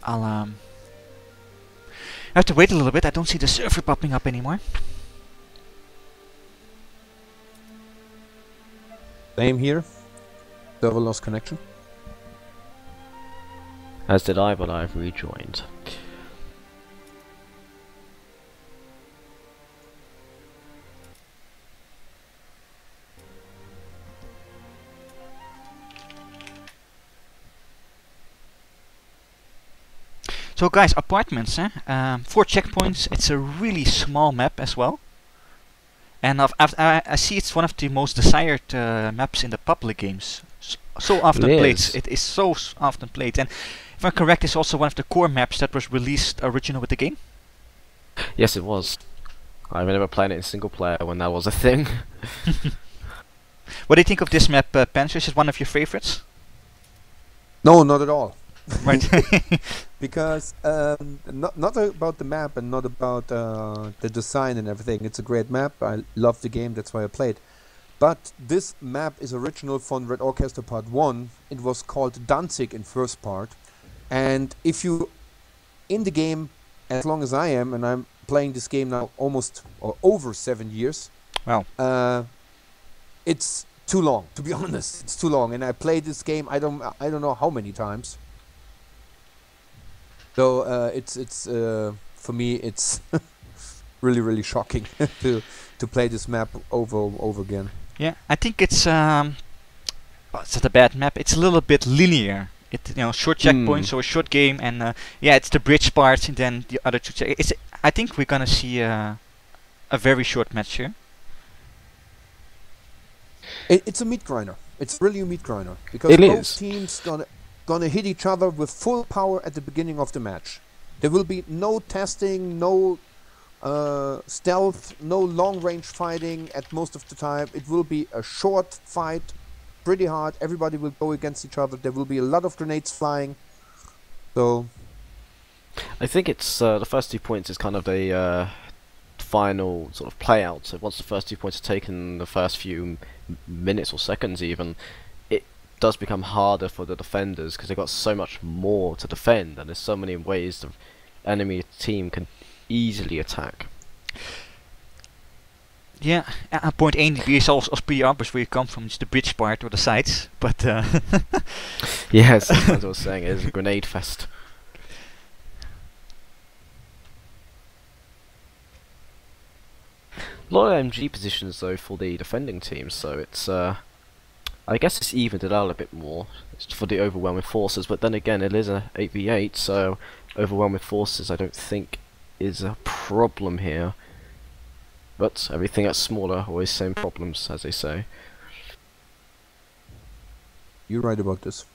A: I'll have to wait a little bit. I don't see the server popping up anymore.
C: Same here. Server lost connection.
B: As did I, but I've rejoined.
A: So guys, apartments, 4 checkpoints. It's a really small map as well. And I see it's one of the most desired maps in the public games. So often played. It is so often played. And if I'm correct, it's also one of the core maps that was released original with the game.
B: Yes, it was. I remember playing it in single player when that was a thing.
A: What do you think of this map, Panzer? Is it one of your favorites?
C: No, not at all.
A: Right.
C: Because not about the map and not about the design and everything. It's a great map. I love the game. That's why I played. But this map is original from Red Orchestra Part 1. It was called Danzig in first part. And if you in the game as long as I am, and I'm playing this game now almost or over 7 years.
A: Wow.
C: It's too long, to be honest. It's too long, and I played this game I don't know how many times. So it's for me it's really shocking to play this map over again.
A: Yeah, I think it's well, it's not a bad map. It's a little bit linear. Short checkpoints, so a short game, and yeah, it's the bridge part, and then the other two. I think we're gonna see a very short match here.
C: It's a meat grinder. It's really a meat grinder because both teams gonna hit each other with full power at the beginning of the match. There will be no testing, no stealth, no long range fighting at most of the time. It will be a short fight, pretty hard. Everybody will go against each other. There will be a lot of grenades flying. So
B: I think it's the first 2 points is kind of the final sort of play out. So once the first 2 points are taken, the first few minutes or seconds even, it does become harder for the defenders because they've got so much more to defend, and there's so many ways the enemy team can easily attack.
A: Yeah, point A and B is also pretty obvious where you come from. It's the bridge part or the sides, but
B: yes, as I was saying, it is a grenade fest. A lot of MG positions though for the defending teams, so it's I I guess it's evened it out a bit more for the overwhelming forces, but then again it is a 8v8, so overwhelming forces I don't think is a problem here. But everything that's smaller always same problems, as they say.
C: You're right about this.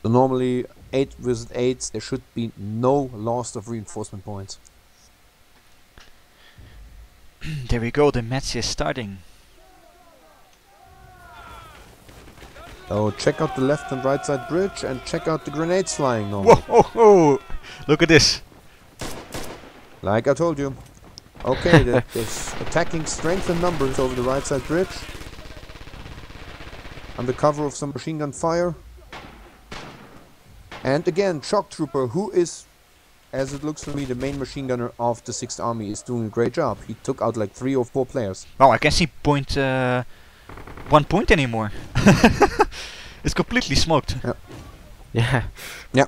C: So normally 8 versus 8s, there should be no loss of reinforcement points.
A: There we go, the match is starting.
C: So check out the left and right side bridge and check out the grenades flying normally.
A: Whoa, oh, oh! Look at this.
C: Like I told you. Okay, there's attacking strength and numbers over the right side bridge. Under cover of some machine gun fire. And again, Shock Trooper, who is, as it looks to me, the main machine gunner of the 6th Army, is doing a great job. He took out like 3 or 4 players.
A: Wow, I can't see 1 point anymore. It's completely smoked.
C: Yeah.
B: Yeah.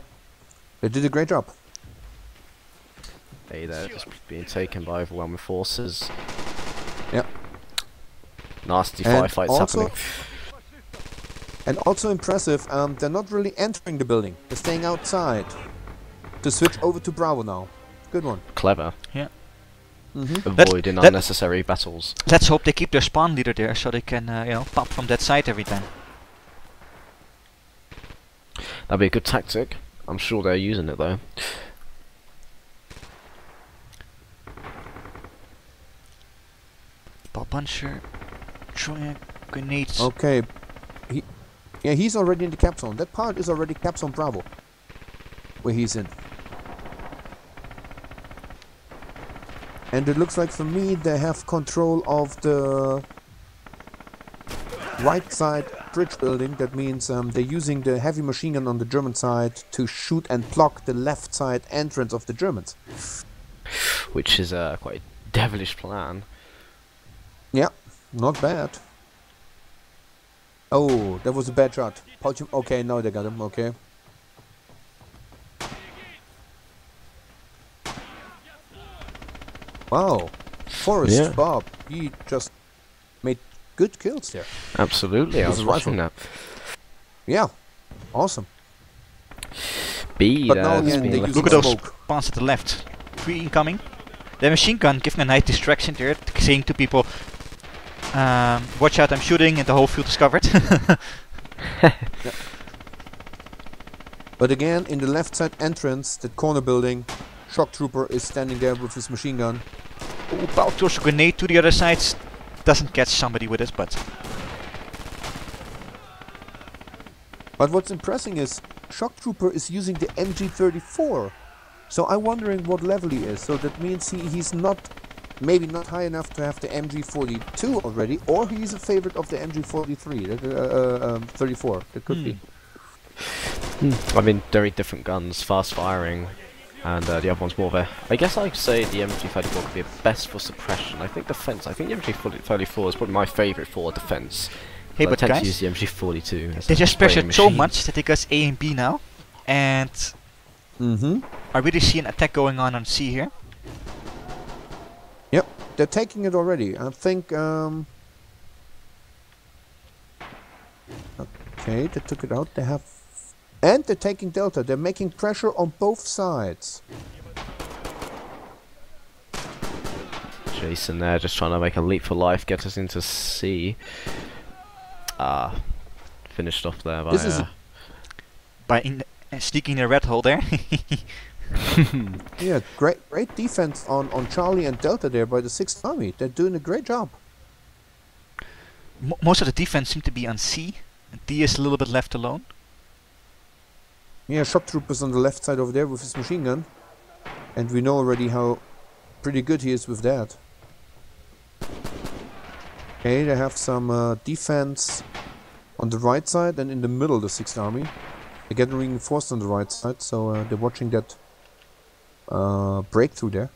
C: They did a great job.
B: Hey, they're just being taken by overwhelming forces.
C: Yeah.
B: Nasty
C: And
B: firefights
C: also-
B: happening.
C: And also impressive, they're not really entering the building. They're staying outside. To switch over to Bravo now. Good one.
B: Clever.
A: Yeah.
B: Avoiding unnecessary battles.
A: Let's hope they keep their spawn leader there so they can, you know, pop from that side every time.
B: That'd be a good tactic. I'm sure they're using it though.
A: Ball puncher, throwing grenades.
C: Okay. He's already in the cap zone. That part is already cap zone Bravo. Where he's in. And it looks like for me they have control of the right side bridge building. That means they're using the heavy machine gun on the German side to shoot and block the left side entrance of the Germans.
B: Which is a quite devilish plan.
C: Yeah, not bad. Oh, that was a bad shot. Okay, now they got him, okay. Wow, Forrest Bob, he just made good kills there.
B: Absolutely, I
C: This
B: was
C: is
B: watching that.
C: Yeah, awesome.
B: B
C: But now
B: there,
C: again, they use
A: Look at those
C: smoke.
A: spawns at the left. 3 incoming. The machine gun giving a nice distraction there, saying to people, watch out, I'm shooting, and the whole field is covered.
C: But again, in the left side entrance, that corner building, Shock Trooper is standing there with his machine gun.
A: Oh, Paul throws a grenade to the other side. Doesn't catch somebody with it, but...
C: But what's impressing is, Shock Trooper is using the MG34. So I'm wondering what level he is. So that means he's not, maybe not high enough to have the MG42 already, or he's a favorite of the MG43, 34. That could be.
B: I mean, very different guns, fast firing, and the other one's more of a... I guess I could say the MG34 could be best for suppression. I think defense. I think the MG34 is probably my favorite for defense.
A: Hey,
B: I
A: but
B: tend
A: guys,
B: to use the MG42. As
A: they
B: a
A: just
B: spraying
A: pressured so
B: machine.
A: much that they got A and B now. And I really see an attack going on C here.
C: Yep, they're taking it already. I think. Okay, they took it out. They have. And they're taking Delta. They're making pressure on both sides.
B: Jason there, just trying to make a leap for life, get us into C. Finished off there by
A: Sneaking a red hole there.
C: Yeah, great defense on Charlie and Delta there by the 6th Army. They're doing a great job.
A: Most of the defense seem to be on C. And D is a little bit left alone.
C: Yeah, Shock Troopers on the left side over there with his machine gun. And we know already how pretty good he is with that. Okay, they have some defense on the right side and in the middle the 6th Army. They're getting reinforced on the right side, so they're watching that breakthrough there.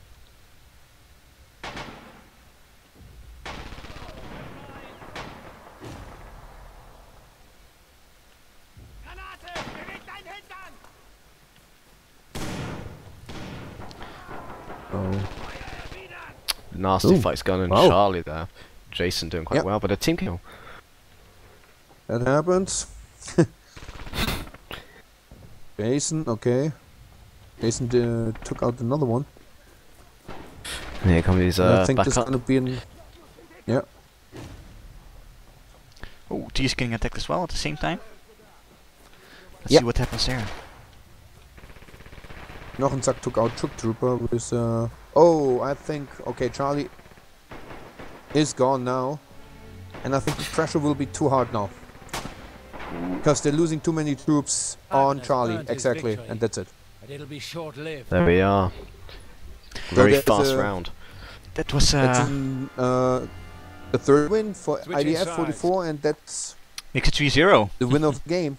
B: Nasty
C: Ooh.
B: fights going on
C: Wow.
B: Charlie there. Jason doing quite
C: Yep.
B: well, but a team kill.
C: That happens. Jason, okay. Jason took out another one.
B: And here come these
C: I think this is
B: backup.
C: gonna be an... Yeah.
A: Oh, T is getting attacked as well at the same time. Let's
C: Yep.
A: see what happens there.
C: Nochensack took out Truck Trooper with... Oh, I think... Okay, Charlie is gone now. And I think the pressure will be too hard now. Because they're losing too many troops on
D: Magnus
C: Charlie,
D: earned his
C: exactly,
D: victory.
C: and that's it.
D: But it'll be short-lived.
B: There we are. Very
C: there's
B: fast
C: a-
B: round.
A: That was
C: That's the third win for
D: Switching
C: IDF
D: sides.
C: 44, and that's
A: makes it 3-0.
C: the win of the game.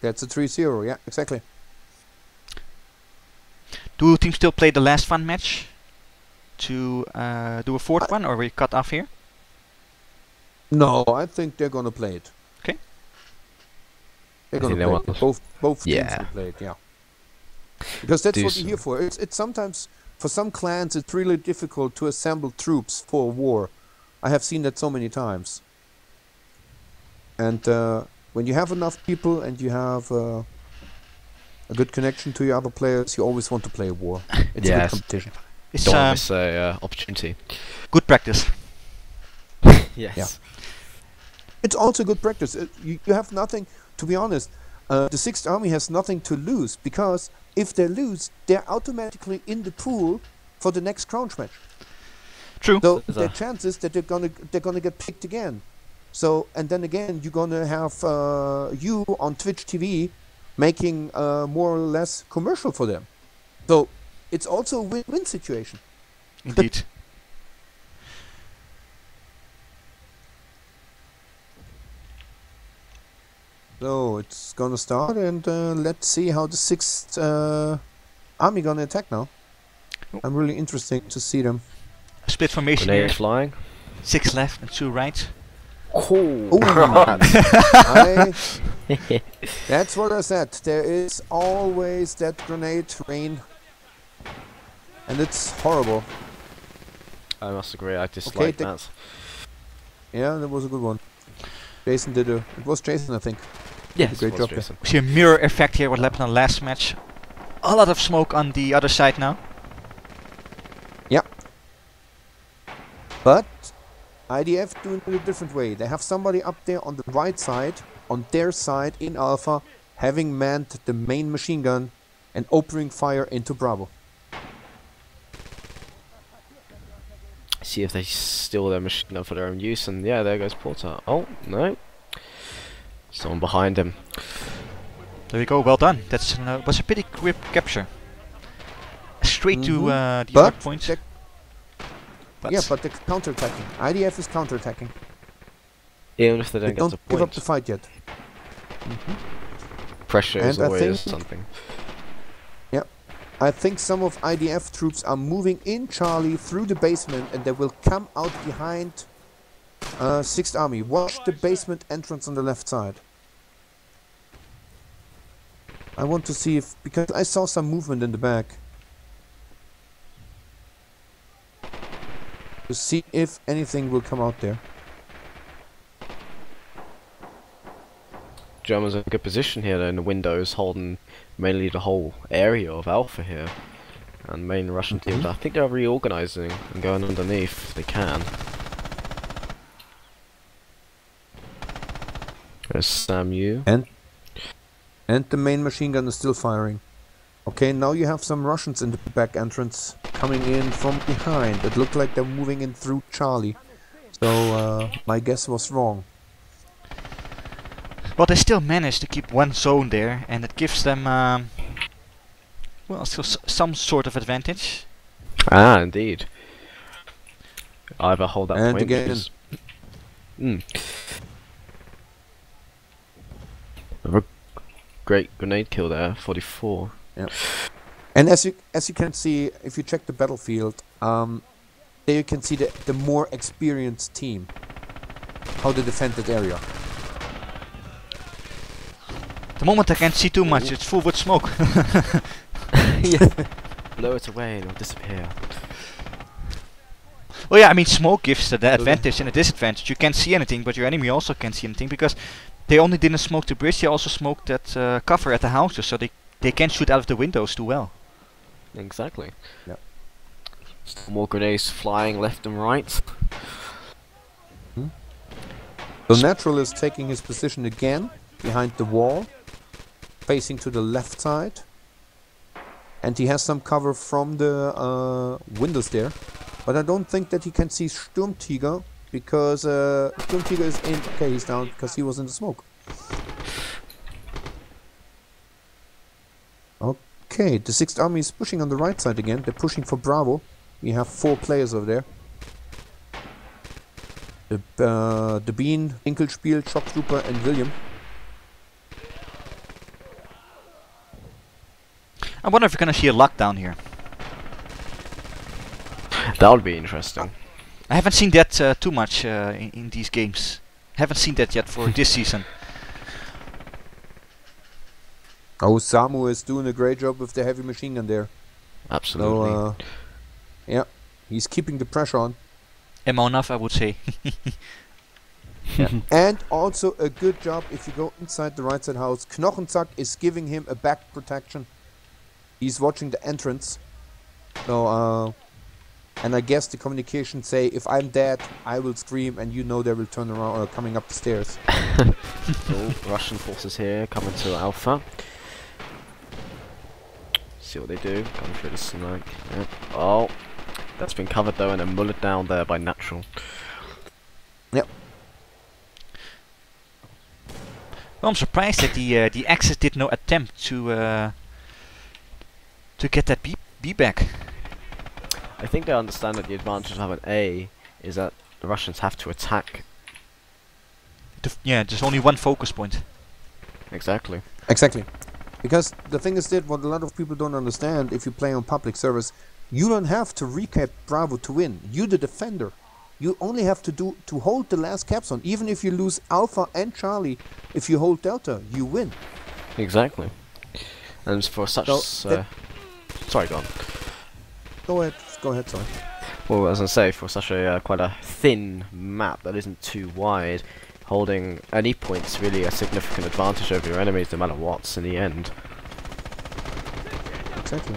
C: That's a 3-0, yeah, exactly.
A: Do teams still play the last fun match to do a fourth one, or we cut off here?
C: No, I think they're gonna play it.
A: Okay.
C: They're
B: I
C: gonna
B: think they
C: play
B: want-
C: it. Both teams
B: Yeah.
C: will play it, yeah. Because that's
B: Do
C: what
B: so.
C: you're here for. It's sometimes, for some clans, it's really difficult to assemble troops for a war. I have seen that so many times. And when you have enough people and you have a good connection to your other players, you always want to play a war. It's a good
B: Yes.
C: competition.
A: It's
B: Don't want to miss a opportunity.
A: good practice.
B: Yes.
C: Yeah. It's also good practice. You have nothing, to be honest. The 6th Army has nothing to lose, because if they lose, they're automatically in the pool for the next Crouch match.
A: True.
C: So
B: There's
C: the
B: a-
C: chances that they're gonna get picked again. So, and then again, you're gonna have you on Twitch TV making more or less commercial for them. So it's also a win-win situation.
A: Indeed.
C: So it's gonna start, and let's see how the 6th Army gonna attack now.
A: Oh.
C: I'm really interested to see them.
A: Split formation
B: Grenade
A: here.
B: flying.
A: 6 left and 2 right.
B: Cool.
C: Oh, that's what I said. There is always that grenade rain, and it's horrible.
B: I must agree. I dislike
C: the-
B: that.
C: Yeah, that was a good one. Jason did a... It was Jason, I think.
B: Yes,
C: great
B: was
C: job there.
B: Jason.
A: We see a mirror effect here, what happened on last match. A lot of smoke on the other side now.
C: But IDF doing it a different way. They have somebody up there on the right side, on their side in Alpha, having manned the main machine gun and opening fire into Bravo.
B: See if they steal their machine gun for their own use, and yeah, there goes Porter. Oh, no. Someone behind him.
A: There we go, well done. That's was a pretty quick capture. Straight to the
C: But
A: hard point.
C: they-
A: But
C: Yeah, but they're counterattacking. IDF is counterattacking.
B: Even if they
C: They
B: don't get
C: don't
B: to
C: give up
B: point.
C: the fight yet.
B: Pressure is
C: And I
B: always
C: think-
B: something.
C: I think some of IDF troops are moving in Charlie through the basement, and they will come out behind 6th Army. Watch the basement entrance on the left side. I want to see if... because I saw some movement in the back. To see if anything will come out there.
B: Germans are in a good position here, though, in the windows, holding mainly the whole area of Alpha here. And main Russian teams, I think they're reorganizing and going underneath if they can. There's Sam Yu.
C: And the main machine gun is still firing. Okay, now you have some Russians in the back entrance coming in from behind. It looked like they're moving in through Charlie. So my guess was wrong.
A: well, they still managed to keep one zone there, and it gives them well, still some sort of advantage.
B: Ah, indeed. Either hold that
C: And
B: point
C: again-
B: because... A great grenade kill there, 44.
C: And as you can see, if you check the battlefield, there you can see the more experienced team, how they defend that area.
A: The moment I can't see too much, it's full with smoke.
B: Yeah. Blow it away and it'll disappear.
A: Well, yeah, I mean, smoke gives the advantage and a disadvantage. You can't see anything, but your enemy also can't see anything because they only didn't smoke the bridge. They also smoked that cover at the houses, so they can't shoot out of the windows too well.
B: Exactly.
C: Yeah.
B: Still more grenades flying left and right.
C: The natural is taking his position again behind the wall, facing to the left side, and he has some cover from the windows there. But I don't think that he can see Sturmtiger because Sturmtiger is in. Okay, he's down because he was in the smoke. Okay, the 6th Army is pushing on the right side again. They're pushing for Bravo. We have 4 players over there. The Bean, Inkelspiel, Shock Trooper, and William.
A: I wonder if we're gonna see a lockdown here.
B: That would be interesting.
A: I haven't seen that too much in these games. Haven't seen that yet for this season.
C: Oh, Samu is doing a great job with the heavy machine gun there.
B: Absolutely.
C: So, yeah, he's keeping the pressure on.
A: Ammo enough, I would say.
B: Yeah.
C: And also a good job if you go inside the right side house. Knochenzack is giving him a back protection. He's watching the entrance. So, and I guess the communication say, if I'm dead, I will scream, and you know they will turn around coming up the stairs.
B: So, Russian forces here coming to Alpha. See what they do. Coming through the smoke. Yep. Oh, that's been covered though, and then mullered down there by natural.
C: Yep.
A: Well, I'm surprised that the Axis did no attempt to get that B back.
B: I think they understand that the advantage of having A is that the Russians have to attack.
A: Yeah, there's only one focus point.
B: Exactly.
C: Exactly. Because the thing is that what a lot of people don't understand, if you play on public servers, you don't have to recap Bravo to win. You the defender. You only have to hold the last capstone. Even if you lose Alpha and Charlie, if you hold Delta, you win.
B: Exactly. And for such... sorry, go on.
C: Go ahead, sorry.
B: Well, as I say, for such a quite a thin map that isn't too wide, holding any point's really a significant advantage over your enemies, no matter what's in the end.
C: Exactly.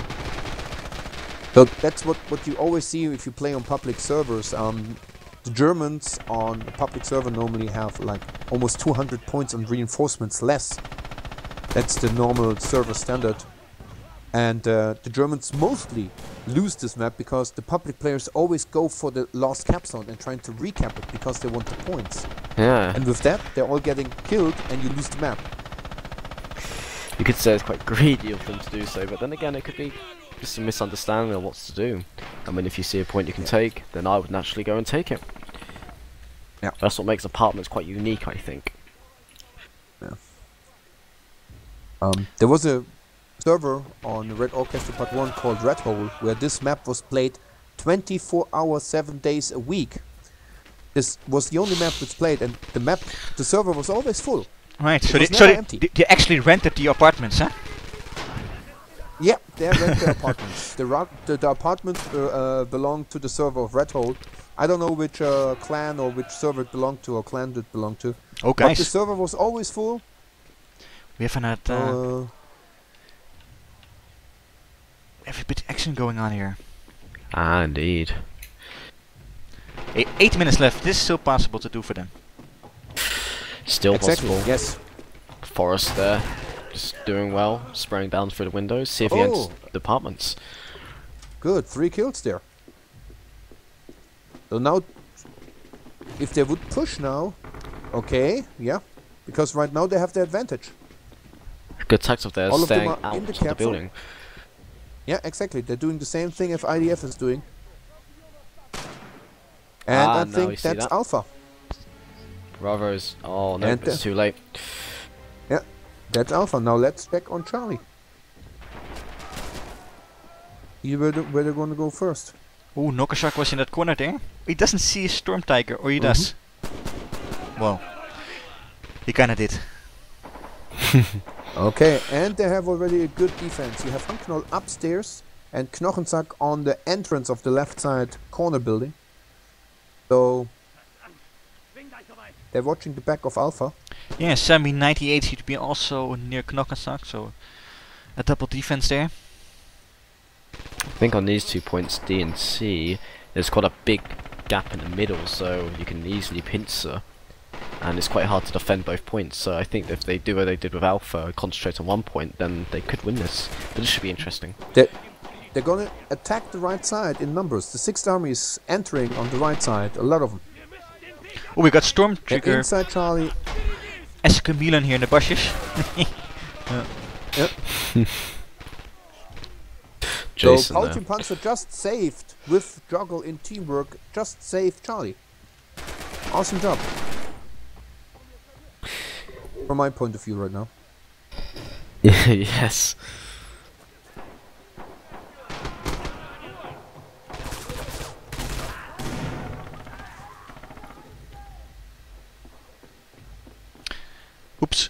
C: So that's what you always see if you play on public servers. The Germans on a public server normally have like almost 200 points on reinforcements less. That's the normal server standard. And the Germans mostly lose this map because the public players always go for the last capstone and trying to recap it because they want the points.
B: Yeah.
C: And with that, they're all getting killed and you lose the map.
B: You could say it's quite greedy of them to do so, but then again it could be just a misunderstanding of what's to do. I mean, if you see a point you can take, then I would naturally go and take it.
C: Yeah.
B: That's what makes apartments quite unique, I think.
C: Yeah. There was a server on Red Orchestra Part 1 called Red Hole, where this map was played 24 hours, 7 days a week. This was the only map that's played, and the server was always full.
A: Right, so
C: empty.
A: they actually rented the apartments, huh?
C: Yeah, they rent the apartments. The apartments belong to the server of Red Hole. I don't know which clan or which server it belonged to or clan it belonged to.
A: Oh,
C: But
A: guys,
C: the server was always full.
A: we have a bit of action going on here.
B: Ah, indeed.
A: 8 minutes left. This is still possible to do for them.
B: Still
C: Exactly,
B: possible.
C: yes.
B: Forest there, just doing well, spraying down through the windows, see if he enters the apartments.
C: Good, 3 kills there. So now, if they would push now, okay, yeah, because right now they have the advantage.
B: Good tactics of theirs,
C: All of them
B: staying
C: are
B: out
C: in the
B: of the
C: capsule.
B: building.
C: Yeah, exactly. They're doing the same thing as IDF is doing. And I
B: now you
C: think
B: see
C: that's
B: that.
C: Alpha.
B: Bravo's... Oh no,
C: And
B: it's too late.
C: Yeah, that's Alpha. Now let's check on Charlie. See where they're going to go first.
A: Ooh, Nokashak was in that corner there. He doesn't see a Storm Tiger, or he does. Well, he kinda did.
C: Okay, and they have already a good defense. You have Hanknoll upstairs and Knochensack on the entrance of the left side corner building. So they're watching the back of Alpha.
A: Yeah, Semi 98 seems to be also near Knockensack, so a double defense there.
B: I think on these 2 points, D and C, there's quite a big gap in the middle, so you can easily pincer, and it's quite hard to defend both points. So I think if they do what they did with Alpha and concentrate on 1 point, then they could win this. But this should be interesting.
C: They're gonna attack the right side in numbers. The 6th Army is entering on the right side, a lot of them.
A: Oh, we got Stormtrigger
C: Inside Charlie.
A: Eske Milan here in the bushes.
C: Yep. So
B: Jason
C: Paulchen Panzer just saved, with Juggle in teamwork, just saved Charlie. Awesome job. From my point of view right now.
B: Yes.
A: Oops.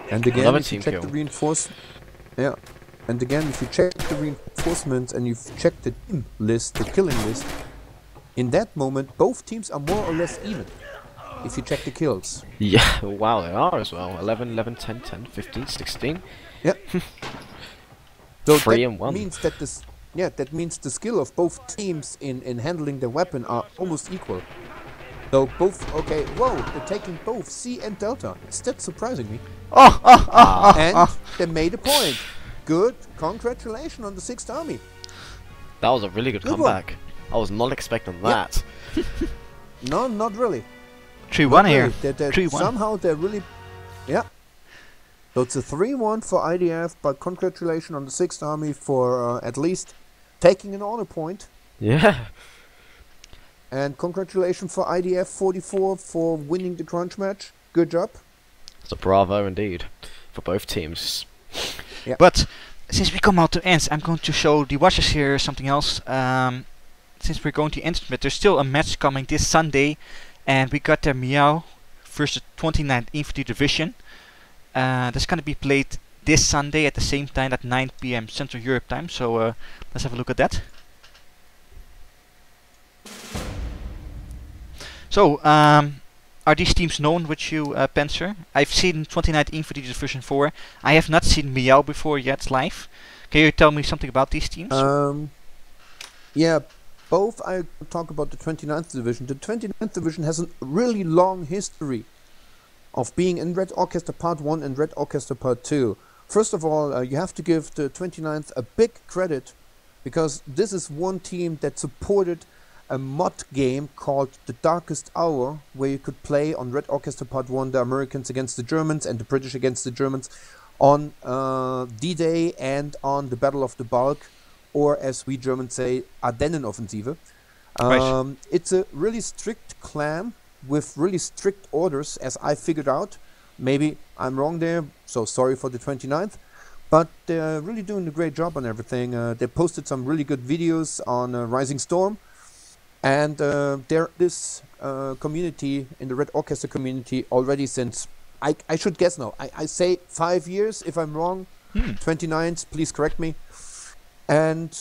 C: And again,
B: Another
C: if you
B: team
C: check
B: kill.
C: the reinforcements, yeah. And again, if you check the reinforcements and you've checked the team list, the killing list, in that moment, both teams are more or less even. If you check the kills.
B: Yeah, wow, they are as well. 11, 11, 10, 10, 15, 16.
C: Yeah. So
B: 3
C: that
B: and 1.
C: means that this, yeah, that means the skill of both teams in handling their weapon are almost equal. So both, okay, whoa, they're taking both C and Delta. It's that surprising me. And they made a point. Good, congratulations on the 6th Army.
B: That was a really good
C: Good
B: comeback. I was not expecting that.
C: No, not really.
A: 3-1 here.
C: They're
A: 3-1.
C: somehow they're really, yeah. So it's a 3-1 for IDF, but congratulations on the 6th Army for at least taking an honor point.
B: Yeah.
C: And congratulations for IDF 44 for winning the crunch match. Good job.
B: It's a bravo indeed for both teams.
C: Yeah.
A: But since we come out to ends, I'm going to show the watchers here something else. Since we're going to end it, there's still a match coming this Sunday, and we got the Meow versus 29th Infantry Division. That's going to be played this Sunday at the same time at 9 PM Central Europe time. So let's have a look at that. So, are these teams known with you, Panzer? I've seen 29th Infantry Division 4. I have not seen Meow before yet live. Can you tell me something about these teams?
C: Yeah, both I talk about the 29th Division. The 29th Division has a really long history of being in Red Orchestra Part 1 and Red Orchestra Part 2. First of all, you have to give the 29th a big credit, because this is one team that supported a mod game called The Darkest Hour, where you could play on Red Orchestra Part 1 the Americans against the Germans and the British against the Germans on D-Day and on the Battle of the Bulk, or as we Germans say, Ardennenoffensive.
A: Right.
C: It's a really strict clan with really strict orders, as I figured out. Maybe I'm wrong there, so sorry for the 29th. But they're really doing a great job on everything. They posted some really good videos on Rising Storm. And this community, in the Red Orchestra community, already since, I should guess now, I say 5 years, if I'm wrong. 29th, please correct me. And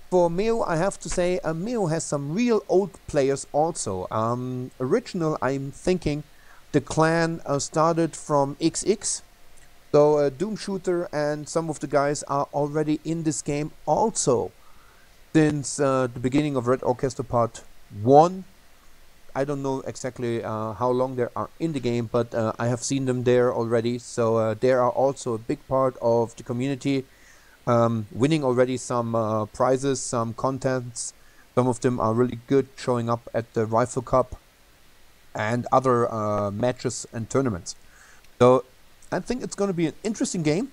C: for Meo, I have to say, Meo has some real old players also. Original, I'm thinking, the clan started from XX. So Doom Shooter and some of the guys are already in this game also. Since the beginning of Red Orchestra Part 1. I don't know exactly how long they are in the game, but I have seen them there already. So they are also a big part of the community, winning already some prizes, some contents. Some of them are really good, showing up at the Rifle Cup and other matches and tournaments. So I think it's going to be an interesting game.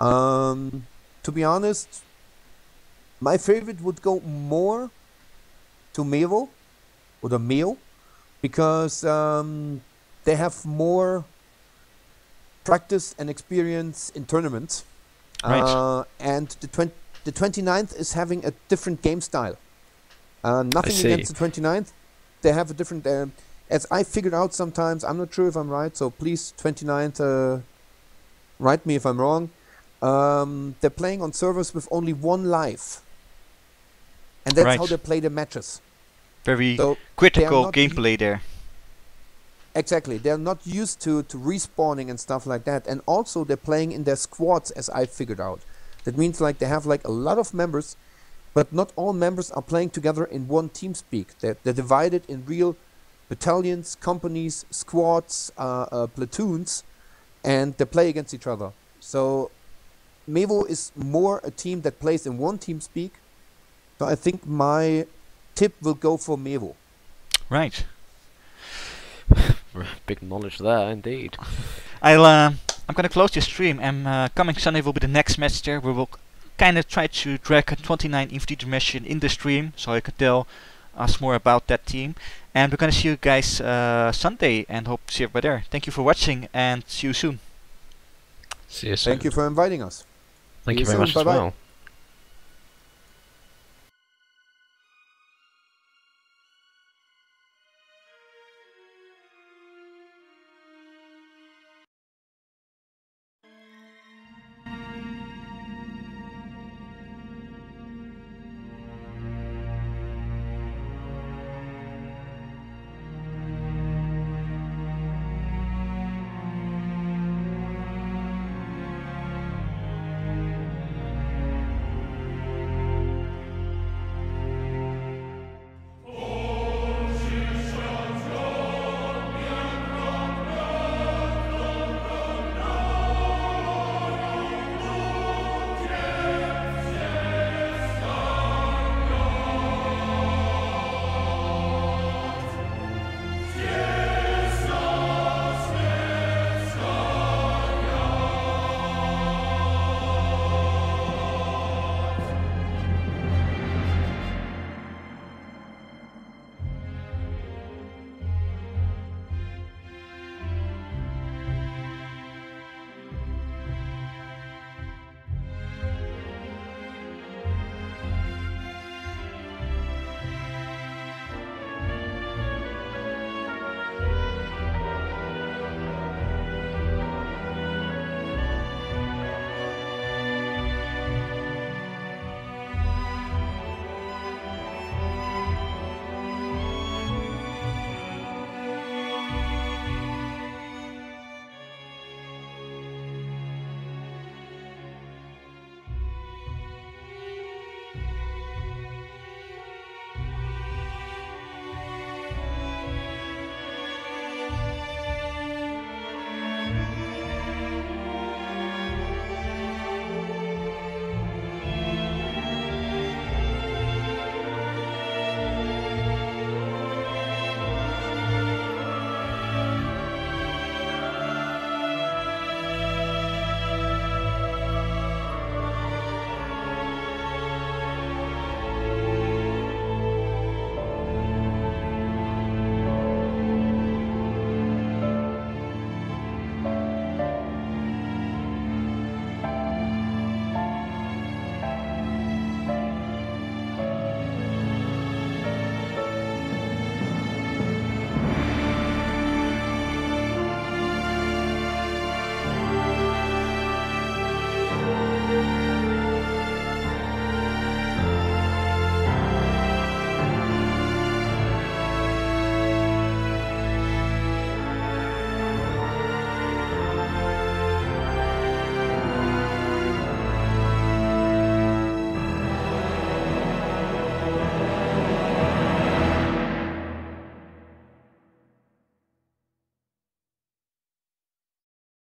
C: To be honest, my favorite would go more to Meo, or the Meo, because they have more practice and experience in tournaments.
A: Right.
C: And the 29th is having a different game style. Nothing against the 29th. They have a different, as I figured out sometimes, I'm not sure if I'm right, so please 29th, write me if I'm wrong. They're playing on servers with only one life. And that's
A: Right.
C: how they play the matches.
A: Very
C: So
A: critical
C: not
A: gameplay there.
C: exactly, they're not used to respawning and stuff like that. And also they're playing in their squads, as I figured out. That means like they have like a lot of members, but not all members are playing together in one team speak. They're divided in real battalions, companies, squads, platoons, and they play against each other. So Mevo is more a team that plays in one team speak. So I think my tip will go for Mevo.
A: Right.
B: Big knowledge there, indeed.
A: I'm gonna close this stream, and coming Sunday will be the next match there. We will kind of try to drag a 29 Infanterie-Division in the stream, so you can tell us more about that team. And we're gonna see you guys Sunday, and hope to see everybody there. Thank you for watching, and see you soon.
B: See you soon.
C: Thank you for inviting us.
B: Thank
C: See
B: you
C: you
B: very
C: soon.
B: much as
C: Bye-bye.
B: well.